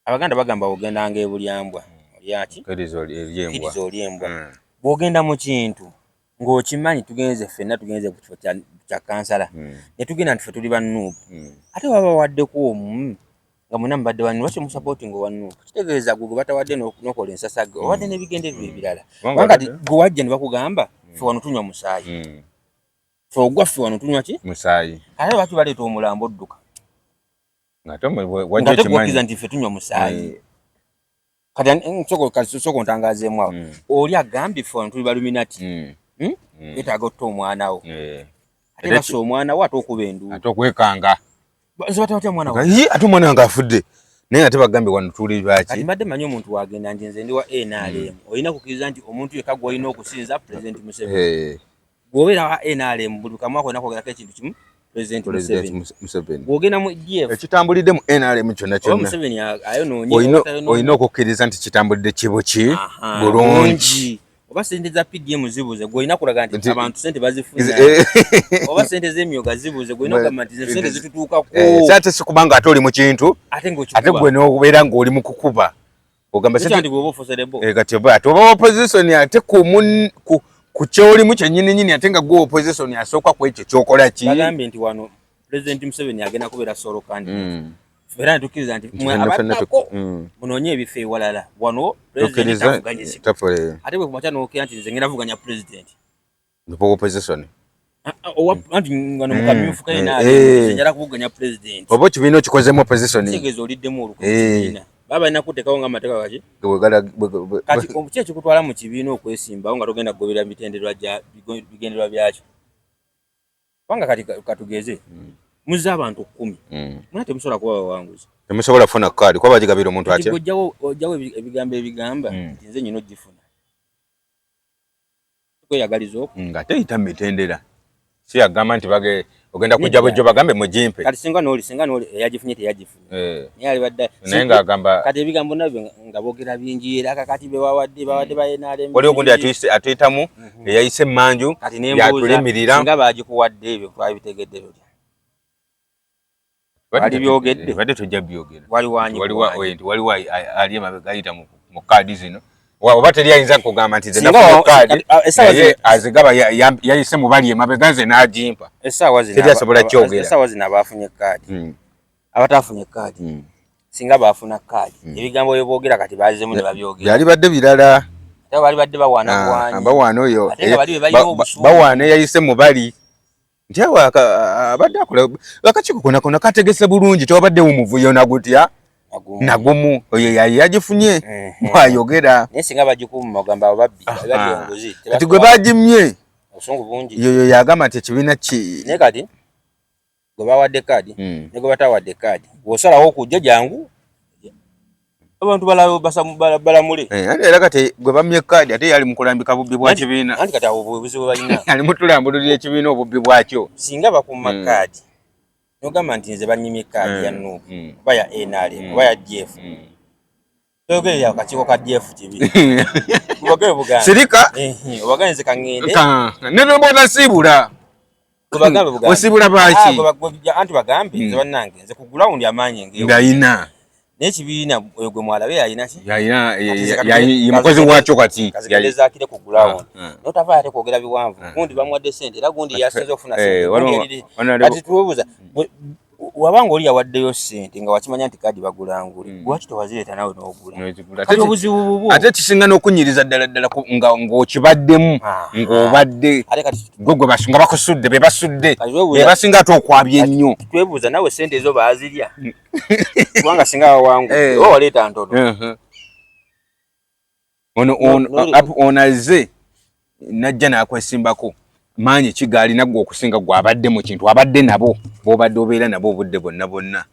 abaganda bagamba wogendanga ebulyambwa olyaki kirizo olyembwa bwogenda mu kintu ng'okimanyi tugenze ffenna tugenze ku kifo kya kansala ne tugenda nti ffe tuli bannuupu ate waba waddeko omu nga mwena mubadde bannu lwaki musapootinga owannuupu kitegeeza gwe batawadde n'okola ensasage owadde n'ebigendererwa ebirala wanga ti gwe wajja ne bakugamba ffe wano tunywa musaayi ffe ogwa ffe wano tunywa ki musaayi ate lwaki baleeta omulambo odduka wajja tekukkiza nti ffe tunywa musaayi kati soko ntangazeemu awo oli agambye ffe wano tuli baluminati yetaaga otta omwana wo ate basa omwana wo ate okuba enduulu ate okwekanga nzibatawatya omwana wo ate omwana wange afudde naye ate bagambye wano tuli baki kati mbadde manyi omuntu wagenda nti nze ndi wa NRM olina kukkiriza nti omuntu yekka gw'olina okusinza President Museveni bw'obeera wa NRM buli kamu ako olina kwogerako ekintu kimu President Museveni bw'ogenda mu DF ekitambulidde mu NRM kyonna kyonna Museveni ayonoonye olina okukkiriza nti kitambulidde kibuki bulungi oba sente za PDM zibuze gw'olina kulaga nti abantu sente bazifunye oba sente z'emyoga zibuze gw'olina okugamba nti sente zitutuukako ate sikubanga ate oli mu kintu ate gwe n'obeera ng'oli mu kukuba ogamba sente bw'oba ofoserebo kati ate oba opposition ate ku kyolimu kyennyininyini ate nga gwe opposition asooka ku ekyo kyokola ki bagambye nti wano President Museveni agenda kubeera solo candidate era netukkiriza nti abaddako munoonye ebifo ewalala wano President avuganyizibwa ate bwe kumakya n'okera nti nze ngenda vuganya President opposition anti wano mukamyufu kale njala kuvuganya President oba ekibiina okikozemu opposition kitegeeza oliddemu olukibiina baba balina kuteekawo ng'amateeka kaki kati ki ekikutwala mu kibiina okwesimbawo nga togenda kugoberera bigendererwa byakyo kubanga kati katugeze muzze abantu 10 muna temusobola kuba bawanguzi temusobola kufuna kaadi kuba bagigabira omuntu atya ojjawo ebigambo ebigamba nti nze nyina ogifuna kweyagaliza okwo nga teyita mitendera si agamba nti ogenda kujja bwejjo bagambe mujimpe kati singa noli eyagifunye teyagifunye naye alibadde naye ng'agamba kati ebigambo nabyo nga boogera bingi era kakati bawadde bayenaalemu waliwo gundi atuyitamu eyayise emmanju yatulimirira singa baagikuwadde ebyo twabitegedde lutya bali byogedde badde tujja byogera waliwo ali emabega ayita mu kaadi zino oba teri ayinza kugamba nti nze nafuna kaadi azigaba yayise mu bali emabega nze n'agimpa teri asobola kyogera essaawa zino abaafunye kaadi abatafunye kaadi singa baafuna kaadi ebigambo bye boogera kati baazemu ne babyogera byali badde birala Taba bali badde bawana bwanyi. Bawana oyo. Ate bali bali obusuubu. Bawana yayise mu bali. Ntiawa abadde akola akachiko kona kategese bulungi tobadde umuvuyo nagutya. Nagumu oyo yagifunye mwayogera. Nesinga bagikuma bagamba babbi bali ongozi. Kati gwe bagimye. Osungu bungi. Yoyo yagamba te kibina ki. Ne kati gwe bawadde kadi ne gwe batawadde kadi. Wosalawo okujja jangu. Abantu balamule. Era kati gwe bamye kadi ate yali mukulambika bubbi bwa kibiina. Anti kati obuzibu balina. Ali mutulambulira ekibiina obubbi bwakyo. Singa bakuma kadi. Nogamba nti nze banyimye kadi ya Nuupu oba ya NRM oba ya DF. Togere ya kachiko ka DF kibi. Bugere buganda. Sirika? Obaganze kangende. Neno bona sibula. Kubagambe buganda. Osibula baki? Anti bagambe nze bannange nze ku ground yamanye ngeyo. Ngayina. N'ekibiina oyo gwe mwalabe yayina ki? Yayina mukozi wakyo kati. Kazigeleza akire ku ground. Notava ate kwogera biwanvu. Gundi bamwadde sente era gundi yasaze ofuna sente. Kati tubuuza wabanga oli yawaddeyo sente nga wakimanya nti kadi bagulangule. Lwaki towazireeta nawe n'ogula? Kati obuzibu bubu. Ate kisinga n'okunyiriza ddala ng'okibaddemu ng'obadde gwe basinga bakusudde be basudde be basinga ate okwabya ennyo. Twebuuza nawe sente ezo baazirya. Kubanga singa wawangu waleeta ntono. Ono azze najja n'akwesimbako maanyi kigaali nagwe okusinga gwabadde mu kintu abadde nabo bobadde obeera nabo obudde bonna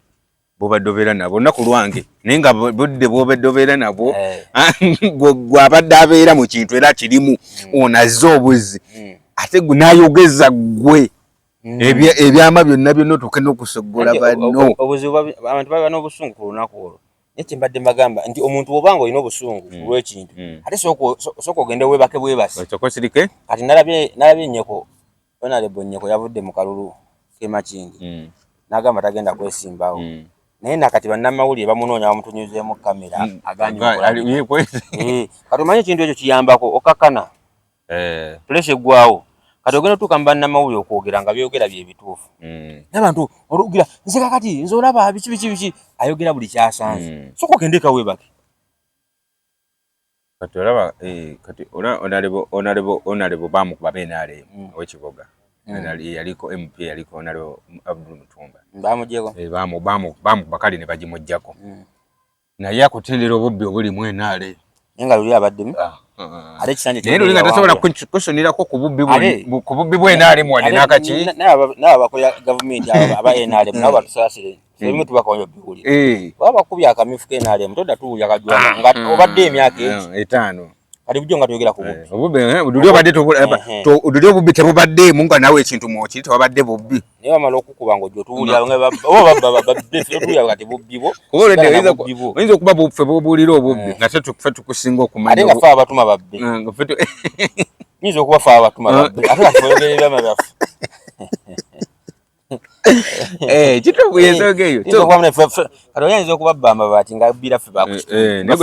bobadde obeera nabo naku lwange naye nga budde bobadde obeera nabo gwabadde abeera mu kintu era kirimu ono azze obuzi ate gunayogeza gwe ebyama byonna otuuke n'okusogola banno. Obuzibu abantu baba n'obusungu ku lunaku olwo. Naye mbadde mbagamba nti omuntu obanga olina obusungu lw'ekintu ate sooka ogende weebake bwebase. Okosirike? Kati nalabye nnyeko Honorable Nnyeko yavudde mu kalulu k'Emakindi n'agamba tagenda kwesimbawo. Naye nakati bannamawulire bamunoonya bamutunyuzeemu kamera aganye kati omanye ekintu ekyo kiyambako okakkana puresha eggwawo. Kati ogenda otuuka mu bannamawulire okwogera nga byogera bye bituufu. N'abantu olugira nze kakati nze olaba biki ayogera buli kyasanze. Sooka okendeka weebake. Kati olaba kati Honorable bamukuba BNRM ow'Ekiboga. Yaliko MP yaliko Honorable Abdul Mutumba. Bamugyeko. Bamukuba kale ne bagimuggyako. Naye akutendera obubbi obuli mu NRM. Nenga luli abaddemu. Ate kisanje kye. Nero linga tasobola kusonirako ku bubbi bwe NRM wadde n'akaki. N'aba bakola government aba NRM nabo batusaasire. Sebimu tubakonyo biwuli. Baba kubya akamifu ke NRM todda tuwulya kajwa nga obadde emyaka 5. Kati bujjo nga tuyogera ku bubbi. Obubbi obadde odulyo obubbi tebubadde mu nga nawe ekintu mwokiri tewabadde bubbi. Naye wamala okukuba ngo gy'otuwulira nga babbe tuwulira kati bubbi bo. Oyinza okuba buffe bobuulira obubbi nga ffe tukusinga okumanya. Ate nga ffe abatuma babbe. Nyinza okuba ffe abatuma babbe. Ate nga tuyogerera byaffe. Kitobu yesogeyo. Kati oyinza okuba bamba baati nga bbira ffe bakukitundu.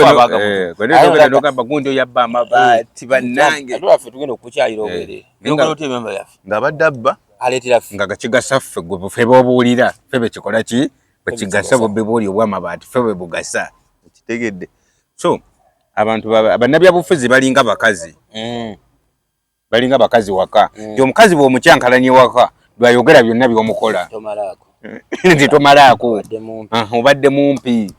Kwene nogamba gundi oyabba amabaati bannange. Ate waffe tugenda okukyalira obwere. Nogala otya ememba yaffe. Ng'abadde abba. Aleetera ffe. Nga gakigasa ffe gwe ffe b'obuulira. Ffe bekikola ki? Bekigasa bubbi buuli obw'amabaati ffe bwe bugasa. Kitegedde. So abantu bannabyabufuzi balinga bakazi. Balinga bakazi waka. Nti omukazi bw'omukyankalanye waka lwayogera byonna by'omukola. Nti tomalaako. Obadde mumpi.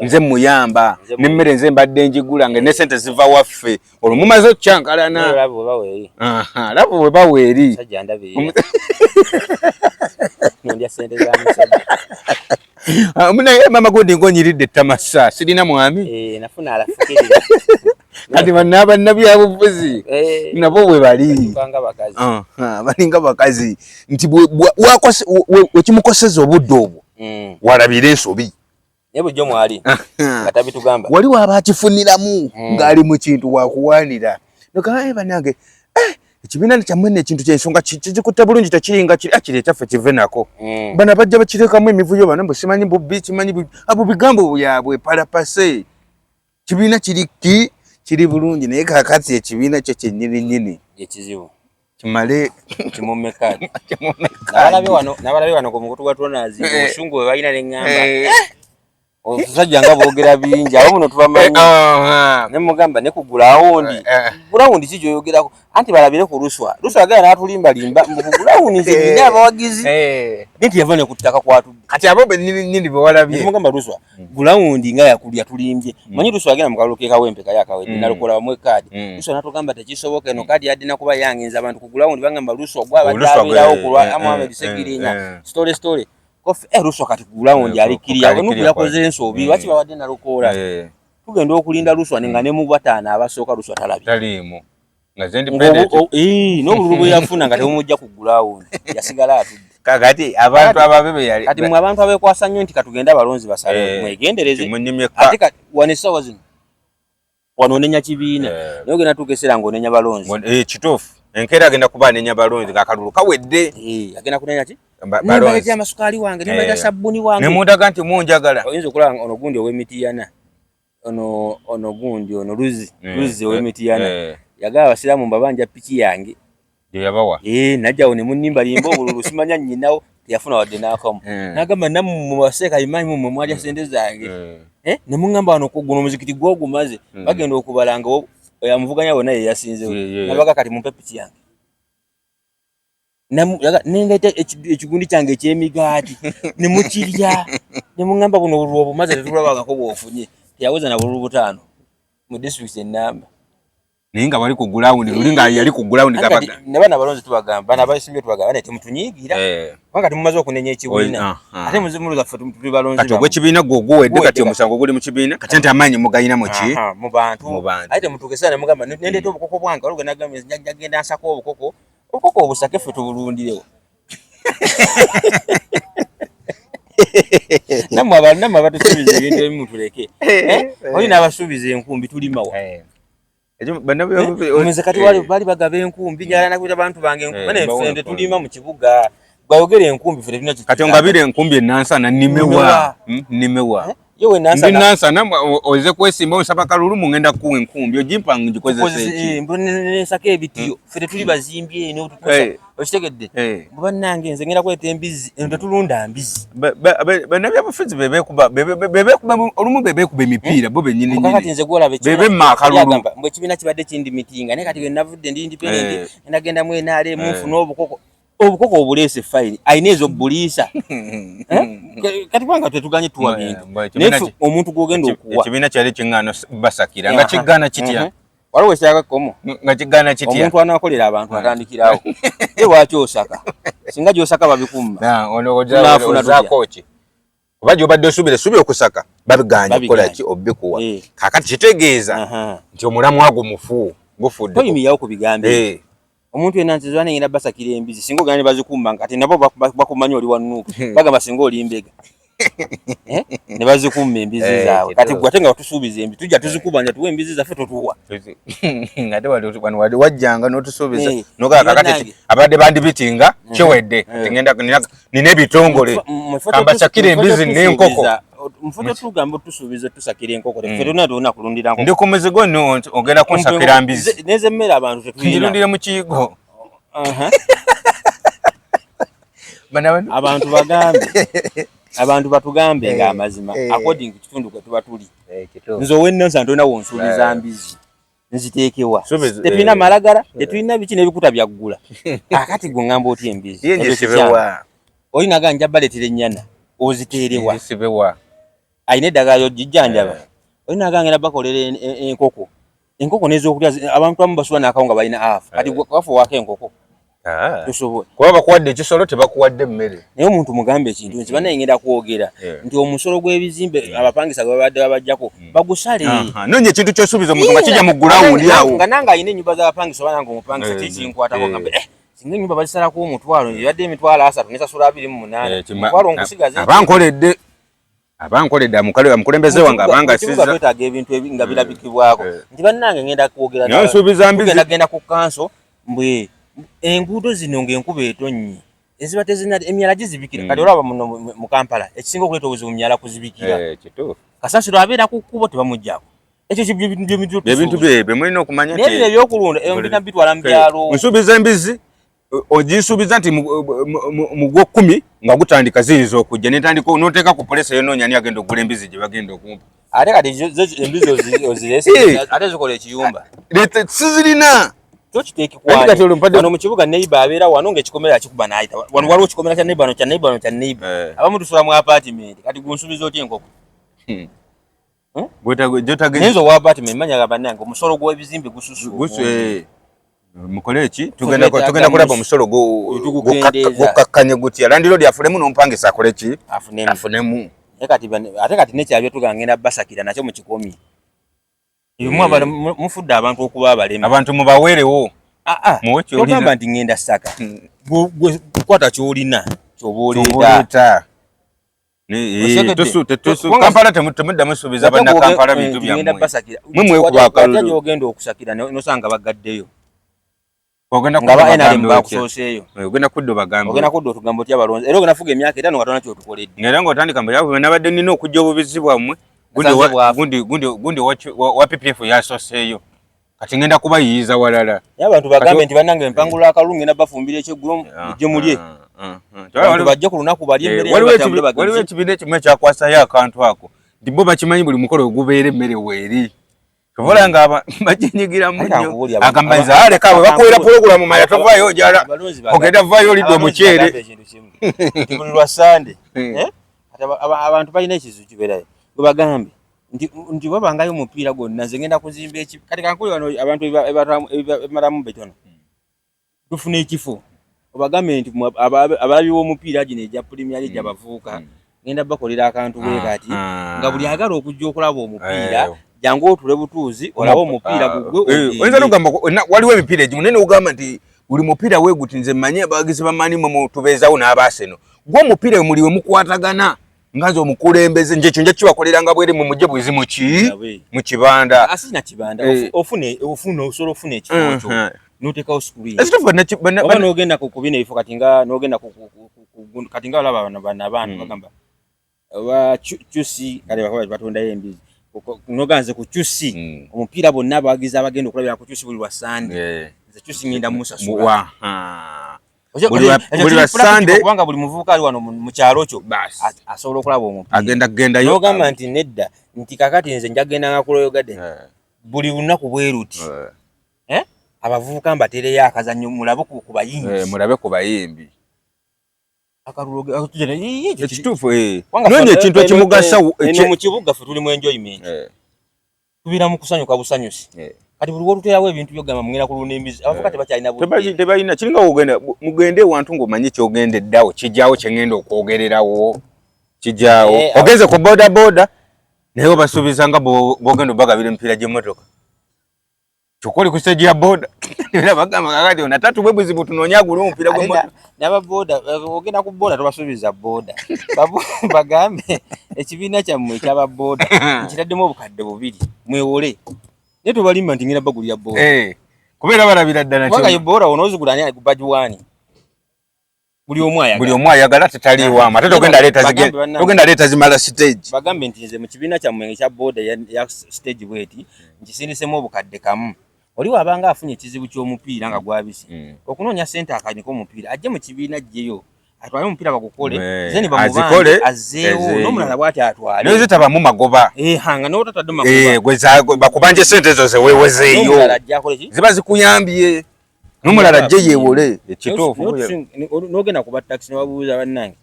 Nze muyamba n'emmere nze mbadde njigula nga ne sente ziva waffe olwo mumaze okukyankalana. Labo bwe bawa eri. Naye mama gundi ng'onyiridde ettamasa sirina mwami. Kati bannabyabufuzi nabo bwe bali balinga bakazi nti wekimukoseza obudde obwo walabira ensobi. Nebujjo mwali katabitugamba waliwo abakifuniramu ng'ali mu kintu wakuwanira nogamba bannange ekibiina kyammwe n'ekintu ky'ensonga kizikutte bulungi tekiringa kiri ekyaffe kive nako bano bajja bakirekamu emivuyo bano mbu simanyi bubbi kimanyi abo bigambo byabwe palapase kibiina kiri bulungi naye kakati ekibiina kyo kyennyininyini ekizibu kimale kimumekani nabalabe wano ku mukutu gwa Tonazi obusungu bwe balina n'eŋŋamba Omusajja nga boogera bingi abo muno tubamanyi. Ne mugamba ne kugula wundi. Gula wundi kijo yogerako. Anti balabire ku Luswa. Luswa agala n'atulimba limba mu kugula wundi zibina abawagizi. Nti yava ne kuttaka kwatu. Kati abo be nini be walabye. Mugamba Luswa. Gula wundi nga yakulya tulimbye. Manyi Luswa agala mukaluke kawempe kaya kawedde nalukola mu kadi. Luswa natugamba tekisoboka eno kadi yadina kuba yangenza abantu kugula wundi bangamba Luswa gwa abaddaabirawo kulwa Mohamed Segirinya. Story. Kofi Luswa kati kugula wundi alikiriya nuku yakoze ensobi lwaki bawadde nalukola. Tugenda okulinda Luswa nga ne mu batana abasooka Luswa talabi. Talimu. Nga independent. N'obululu yafuna nga temujja kugula wundi. Yasigala atudde. Kakati abantu ababebe yali. Kati mwe abantu abekwasa nnyo nti katugenda abalonzi basale mwegendereze. Ate kati wanesawa zino. Wanonenya kibiina. Naye gena tugesera ngonenya balonzi. Kituufu. Enkeera agenda kuba anenya balonzi kakalulu kawedde. Agenda kunenya ki? Balonzi amasukali wange nimba sabuni wange. Ne mundaga nti munjagala. Oyinza okulaba ono gundi ow'Emitiyana. Ono gundi ono Luzi ow'Emitiyana. Yagala abasiraamu mbabanja piki yange. Yabawa. Najjawo ne munnimba limba obululu simanya nnyinawo teyafuna wadde n'akamu. N'agamba nammwe mu baseeka imanyi mmwe mwalya sente zange. Ne muŋŋamba wano guno omuzikiti gw'ogumaze bagenda okubalanga yamuvuganya bonna ye yasinzewo. Nabaga kati mumpe piki yange. Nendeeta ekigundi kyange eky'emigaati ne mukirya. Ne muŋŋamba buno obululu obumaze tetulabangako bw'ofunye. Teyaweza na bululu butaano mu district ennamba. Ninga bali ku ground lulinga yali ku ground kabaga nabana balonzi tubagamba bana basimye tubagamba ate mutunyigira wanga timumaze okunenya ekibiina ate muzimuluza ffe tuli balonzi kati ogwe kibiina gwogwedde kati omusango guli mu kibiina kati nti amanyi mugayina mu ki mu bantu ate mutugesana mugamba nendeeta obukoko bwange olwo nagamba njagenda nsako obukoko obusake ffe tubulundirewo namwe abatusuubiza ebintu ebimu tuleke olina abasuubiza enkumbi tulimawa Omuze kati bali bagaba enkumbi njala nakwita abantu bange enkumbi bane fende tulima mu kibuga bayogere enkumbi fende tunaki kati ongabire enkumbi enansana nimewa yewe nansana oze kwesimba osaba kalulu mungenda ku enkumbi ojimpa ngikozese mbone sake ebitiyo fende tuli bazimbye eno tukosa okitegedde bannange nze ngenda kweta embizi eno tulunda mbizi banabya bufizi bebekuba olumu bebekuba emipiira bo benyini kati nze gwolabe bebe makalulu mbwe kibina kibadde kindi mitinga ne kati gwe navudde ndi independent ndagenda mu NRM mufuna obukoko obulese file ainezo bulisa kati banga tetuganye tuwa bintu nefu omuntu gwogenda okuwa ekibina kyali kingano basakira nga kigana kitya waliwo ekyaka komo nga kigana kitya omuntu anakolera abantu atandikirawo ye bwaki osaka singa gyosaka babikumma olowooza koki oba gyobadde osubire okusaka babiganya kukola ki obikuwa kakati kitegeeza nti omulamu gwo mufu gufudde toyimiyawo ku bigambe omuntu yenna nti zwane ngenda basakira embizi singa ogane bazikumba kati nabo bakumanyi oli wanuuka bagamba singa oli mbega ne bazikumba embizi zaabwe kati gwate nga watusuubiza embizi tujja tuzikubanja tuwe embizi zaffe totuwa ngate wali wajjanga n'otusuubiza nogaa kakati abadde bandibitinga kiwedde nina ebitongole kambasakira embizi n'enkoko mfuto tugamba tusuubiza tusakira enkoko tuna kulundira nkoko ndi ku muzigo ogenda kunsakira mbizi neze mmere abantu tetuyirundire mu kiyigo abantu batugambe nga amazima according to kitundu kwe tuba tuli nze owennansa ntona wonsuubiza mbizi nziteekewa tetulina malagala tetulina biki n'ebikuta byaggula akati gwe ngamba otya embizi olinaga njabaleetera ennyana oziteerewa ayina eddagala lyojijjanjaba olinaga ngenda bakolera enkoko n'ez'okulya abantu abamu basuula n'akawo nga balina afu kati wafuwaako enkoko tusobola kuba bakuwadde ekisolo tebakuwadde mmere naye omuntu mugambe ekintu nti banaye ngenda kwogera nti omusolo gw'ebizimbe abapangisa gwe babadde babajjako bagusale noonya ekintu kyosuubiza omuntu nga kijja mu gulawundi awo nga nange ayina ennyumba z'abapangisa oba nange omupangisa kikinkwatako nga singa ennyumba bazisalako omutwalo yabadde emitwalo 3 nesasula 28 omutwalo nkusigaze abankoledde amukulembeze wange abanga siza twetaaga ebintu nga birabikibwako nti bannange ngenda kwogera naye nsuubiza mbizi ngenda ku kanso mbwe enguudo zino ng'enkuba etonnye eziba tezina emyala gizibikira kati olaba muno mu Kampala ekisinga okuleeta obuzibu mu myala kuzibikira kasasiro abeera ku kkubo tebamuggyako ekyo ebintu bye mulina okumanya naye bino ebyokulunda ebintu bitwala mu byalo nsuubiza embizi ojisubiza nti mu Gwokumi nga gutandika ziizo okujja netandika onoteeka ku polisi yononya ni agenda okugula embizi gye bagenda okumpa ate kati embizi ozirese ate zikola ekiyumba sizirina wano mu kibuga neighbor abeera wano ng'ekikomera kikuba n'ayita wano waliwo ekikomera kya neighbor abamu tusula mu apartment kati gunsubiza otya enkoko nayinza owa apartment manya bannange omusolo gw'ebizimbe gususu mukole ki tugenda kulaba omusolo gukakkanye gutya landlord afunemu n'omupangisa akole ki afunemu ate kati nekyabyo tugangenda basakira nakyo mu kikomi mufudde abantu okuba abalema abantu mubaweerewo togamba nti ngenda saka kwata kyolina kyobaoleeta Kampala temudda musuubiza bannakampala bintu byammwe okusakira nosanga bagaddeyo ogenda kudda otugambo otya balonzi era ogenda fuga emyaka etano nga tona kyotukoledde era ng'otandika mbwe nabadde nina okujja obubizi bwammwe gundi wa PPF yasoseeyo kati ngenda kubayiiza walala abantu bagambe nti bannange empangula akalungi ngenda bafumbira ekyeggulo mujje mulye bajja ku lunaku balye emmere waliwo ekibiina ekimu ekyakwasayo akantu ako nti bo bakimanyi buli mukolo ogubeera emmere weeri tobola nga bajenyigira munyo agambanyiza aleka bwe bakolera pulogulamu maya tovaayo ojala ogenda vaayo olidde omuceere buli lwa sande abantu balina ekizibu kibeerayo bwe bagambe nti babangayo omupiira gwonna nze ngenda kuzimba kati kankuli wano abantu ebamalamu betono tufuna ekifo obagambe nti abalabi b'omupiira gino egya Premier League abavuuka ngenda bakolera akantu bwe kati nga buli agala okujja okulaba omupiira jangu otule butuuzi olaba omupiira gugwe oyinza n'ogamba waliwo emipiira egimu naye n'ogamba nti buli mupiira weeguti nze mmanyi abawagizi bamaani mwe tubeezaawo n'abaaseno gwe omupiira muli we mukwatagana nga nze omukulembeze nje ekyo nja kibakoleranga bwere mu mujje bwezi mu kibanda asina kibanda ofune osobola ofuna ekifo kyo n'oteekawo screen oba n'ogenda kubina ebifo kati nga n'ogenda kati nga olaba bano abaana bagamba bakyusi kale batondayo embizi noganze ku kyusi omupiira bonna abawagizi abagenda okulabira ku kyusi buli lwa sande nze kyusi ngenda musasula buli lwa sande kubanga buli muvubuka ali wano mu kyalo kyo asobola okulaba omupiira agenda kugendayo nogamba nti nedda nti kakati nze njagenda nga kuloyo gadde buli lunaku bweruti abavubuka mbatereyo akazannyo mulabe ku bayimbi ekituufu noonya ekintu ekimugasa mu kibuga ffe tuli mu enjoyment tubeera mu kusanyuka busanyusi kati buli woluterawo ebintu byogamba mugenda kulunda embizi abavubuka tebakyalina tebalina kiringa mugende ewantu ng'omanyi kyogendeddawo kijjawo kyengenda okwogererawo kijjawo ogenze ku bodaboda naye obasuubiza nga bwogenda obagabira emipiira gy'emmotoka kyokoli ku stage ya boda era bagamba kakati onatatu bwe buzibu tunoonya agula omupiira gw'emmotoka n'ababoda ogenda ku boda tobasuubiza boda bagambe ekibiina kyammwe ekyababoda nkitaddemu obukadde 2 mwewole naye tobalimba nti ngenda bagulira boda kubeera balabira ddala kubanga boda onoozigula ani bajuwaani buli omu ayagala tetaliiwamu ate togenda leeta zimala stage bagambe nti nze mu kibiina kyammwe ekya boda ya stage bweti nkisindisemu obukadde kamu oli wabanga afunye ekizibu ky'omupiira nga gwabise okunoonya sente akanika omupiira ajje mu kibiina ajjeyo atwale omupiira bagukole zeni bamubanje azzeewo n'omulala bw'ati atwale naye zitabamu magoba hanga n'otatadde magoba bakubanje sente ezo zeweewezeeyo ziba zikuyambye n'omulala ajje yeewole ekituufu n'ogenda ku batakisi newabuuza bannange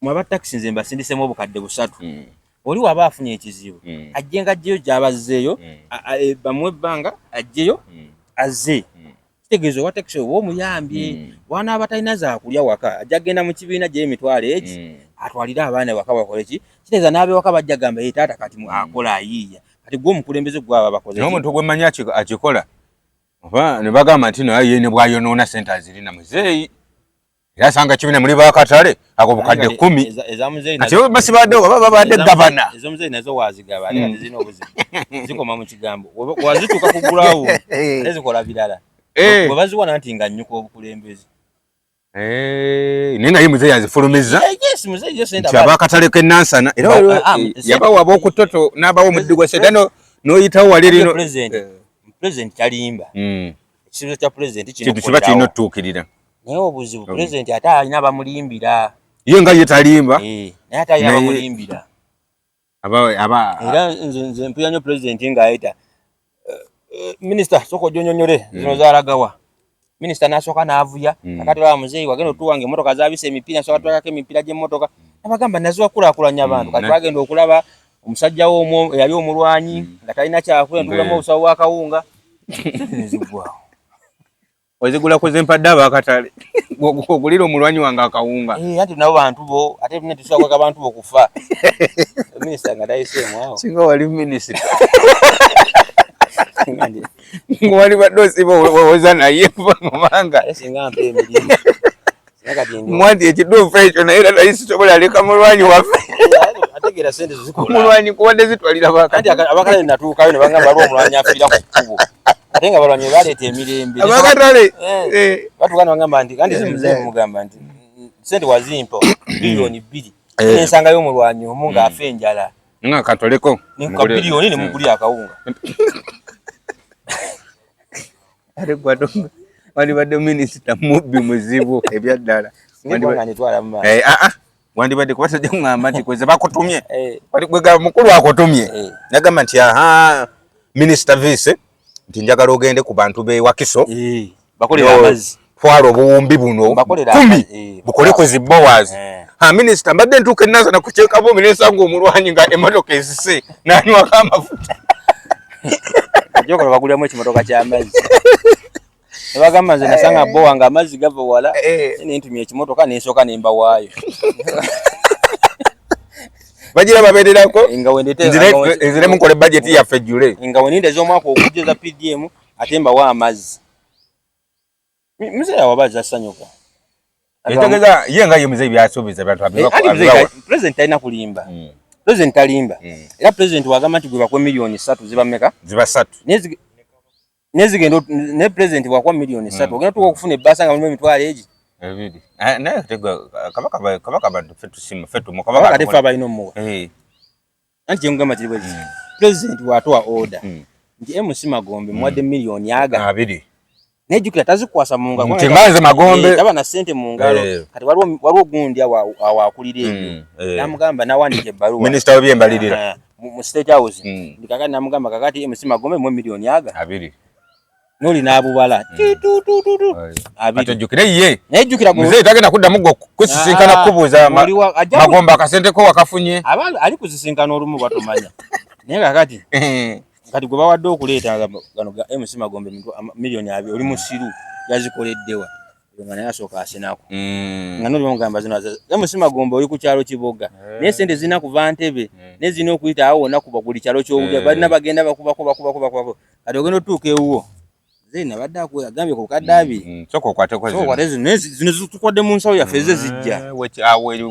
mu abatakisi nze mbasindisemu obukadde 3 oli waba afunye ekizibu ajje nga ajjeyo gy'abazzeeyo bamuwe ebbanga ajjeyo azze kitegeeza owa takisi oba omuyambye wanaaba talina zaakulya waka ajja agenda mu kibiina gy'emitwalo egi atwalire abaana waka bakole ki kitegeeza n'abewaka bajja gamba taata kati akola ayiiya kati gwe omukulembeze gwaba bakoze n'omuntu gwe mmanyi akikola oba ne bagamba nti no ye ne bwayonoona sente azirina muzeeyi era asanga kibiina muli bakatale ako bukadde 10 ate basibadde oba babadde gavana ezo muzeeyi nazo wazigaba ate kati zirina obuzibu zikoma mu kigambo wazituuka kugulawo ate zikola birala bwe baziwana nti nga nnyuka obukulembeze naye nga ye muzeeyi azifulumizza nti abakatale k'ennansana era yabawa ab'okutoto n'abawo omuddi gwa sedda n'oyitawo wali rino President Kalimba ekizibu kya president kintu kiba kirina otuukirira naye obuzibu president ate alina abamulimbira ye nga yetalimba naye ate alina abamulimbira era nze mpulira nnyo president ng'ayita minisita sooka ojonyonyole zino zaalagawa minisita n'asooka n'avuya kakati laba muzeeyi wagenda otuwange emmotoka zaabisa emipiira nsooka twakako emipiira gy'emmotoka nabagamba naziwakulaakulanya abantu kati bagenda okulaba omusajja wo eyali omulwanyi nga talina kyakula ntulamu obusawo bw'akawunga nzigwawo ozigula kuzempadde abakatale ogulira omulwanyi wange akawunga anti nabo bantu bo ate netusobola abantu bo kufa minisita nga tayiseemu awo singa wali minisita nga wali badde osiba owoza naye kubanga singa mpa emirimu mwanti ekiduufu ekyo naye era tayisitobola aleka mulwanyi waffe ategeera sente zikola omulwanyi kubadde zitwalira bakati abakale natuukayo ne bagamba lwo omulwanyi afiira ku kkubo ate nga balwanyi baleeta emirembe abakatale batuuka ne bagamba nti kandi muzeeyi mugamba nti sente wazimpa bilioni 2 nensangayo omulwanyi omu ng'afa enjala nga katoleko nka bilioni ne mugulira akawunga ate gwadonga wandibadde minisita mubbi muzibu ebyaddala wandibadde kuba tajja kuŋŋamba nti kweze bakutumye gwegaba mukulu akutumye nagamba nti minisita vice nti njagala ogende ku bantu bewakiso bakolera amazzi twala obuwumbi buno 10 bukole ku zibowazi minisita mbadde ntuuka enazana kukyeka bumi nensanga omulwanyi nga emmotoka esise nanywako amafuta ajokola baguliramu ekimotoka ky'amazzi nebagamba nze nasanga bowa nga amazzi gava wala nentumya ekimotoka nensooka nemba waayo bagira babeererako nzire mukole bajeti yaffe ejjule nga wenindeza omwaka okujjeza PDM ate mbawa amazzi muzeeyi wabazi asanyuka etegeza ye nga ye muzeeyi byasuubiza bantu president talina kulimba president talimba era president wagamba nti gwe bakwe milioni 3 ziba meka ziba 3 nezigendo ne president wakwa milioni 3 ogenda tuko okufuna ebbasa nga mulimu emitwalo egi ebiri naye tegwa kabaka bantu fetu simu fetu mukabaka ate fa balina omuwa anti yengamba kiri bwezi president watoa order nti MC Magombe mwadde milioni aga 2 nejukira tazikwasa munga kwa ntimanze Magombe taba na sente mungalo kati waliwo gundi awakulire namugamba nawandike ebbaluwa minister obyembalirira mu state house ndikaka namugamba kakati MC Magombe mu milioni aga 2 noli nabubala atajukire ye nejukira muzeeyi tagenda kudda mugo kusisinkana kubuuza Magombe akasente ko wakafunye ali kusisinkana olumu batomanya naye kakati kati gwe bawadde okuleeta gano ga MC Magombe milioni 2 oli musiru yazikoleddewa nga naye asooka asenako nga noli bamugamba zino MC Magombe oli ku kyalo Kiboga naye sente zina kuva Ntebe ne zina okuyita awo wonna kuba buli kyalo ky'owulya balina bagenda bakuba kati ogenda otuuka ewuwo zina badde agambye ku bukadde 2 soko okwateko zino zitukodde mu nsawo yaffe ze zijja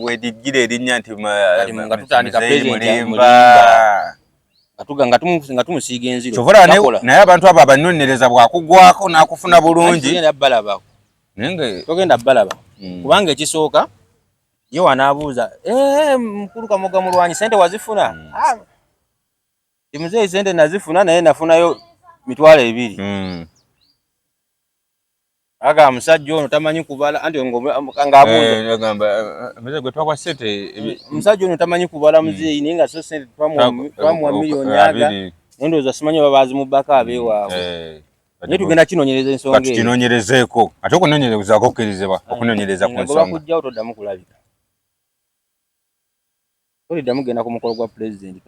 wedigire erinnya nti nga tutandika president nga tumusiiga enziro kyovula naye abantu abo abanonyereza bwakugwako n'akufuna bulungi togenda balaba kubanga ekisooka ye wanaabuuza mukulu Kamoga mulwanyi sente wazifuna muzeeyi sente nazifuna naye nafunayo mitwalo 2 aga musajja ono tamanyi kubala anti ng'abuuza muzeeyi gwe twakwa sente musajja ono tamanyi kubala muzeeyi naye nga so sente twamuwa milioni aga nondooza simanyi babaazi mu bbaka abeewaabwe naye tugenda kinonyereza ensonga eyo kinonyerezeeko ate okunonyerezaako okkirizibwa okunonyereza ku nsonga bakujjawo toddamu kulabika oliddamu genda ku mukolo gwa president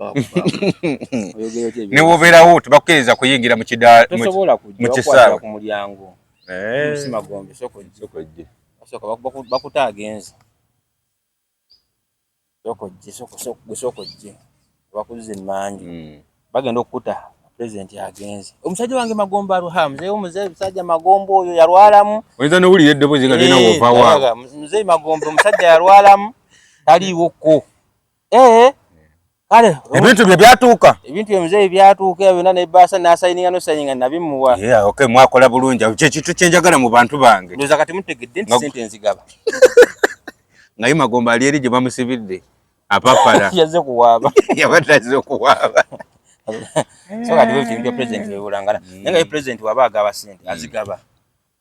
ne wobeerawo tebakukkiriza kuyingira mu kidaala tosobola kujja ku mulyango MC Magombe sokojje bakuta agenza sokojje bakuzize emmanju bagenda okukuta president agenze omusajja wange Magombe aluha muzeeyi musajja Magombe oyo yalwalamu oyinza nowulira eddoboozi nga lina wovawa muzeeyi Magombe omusajja yalwalamu taliiwokko kale ebintu bye byatuuka ebintu emuzeeyi byatuuka byonna nebbaasa n'asayininga n'osayininga nabimuwa mwakola bulungi kyekintu kyenjagala mu bantu bange ndowooza kati mutegedde nti sente nzigaba naye Magombe ali eri gye bamusibidde apapala yazze kuwaaba yabadde azze okuwaaba so kati ebintu bya president bibulangana naye nga ye president waba agaba sente azigaba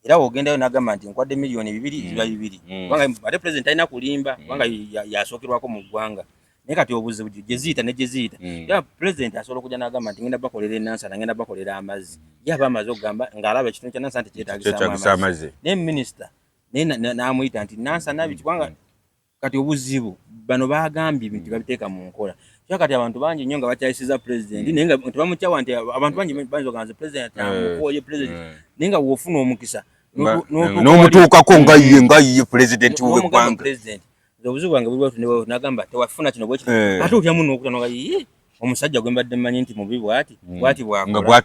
era ogenda n'agamba nti nkwadde miliyoni 2 ziba 2 kubanga ate president alina kulimba kubanga yasookerwako mu ggwanga naye kati obuzibu gyeziita ne gyeziita era president asobola okujja n'agamba nti ngenda bakolera Nansana ngenda bakolera amazzi ye aba amaze okugamba ng'alaba ekitundu kya Nansana tekyetaagisa amazzi naye minisita n'amuyita nti Nansana kubanga kati obuzibu bano bagambye ebintu babiteeka mu nkola kati abantu bangi nnyo nga bakyayisiza president naye nga tebamukyawa nti abantu bangi bazoganze president amukoye president naye nga wofuna omukisa n'omutuukako nga ye president w'eggwanga obuzibu bwange buli bwatu nagamba tewafuna kino bwekiti ate otyamu n'okutanoga ye omusajja gwe mbadde mmanyi nti mubi bwati bwakola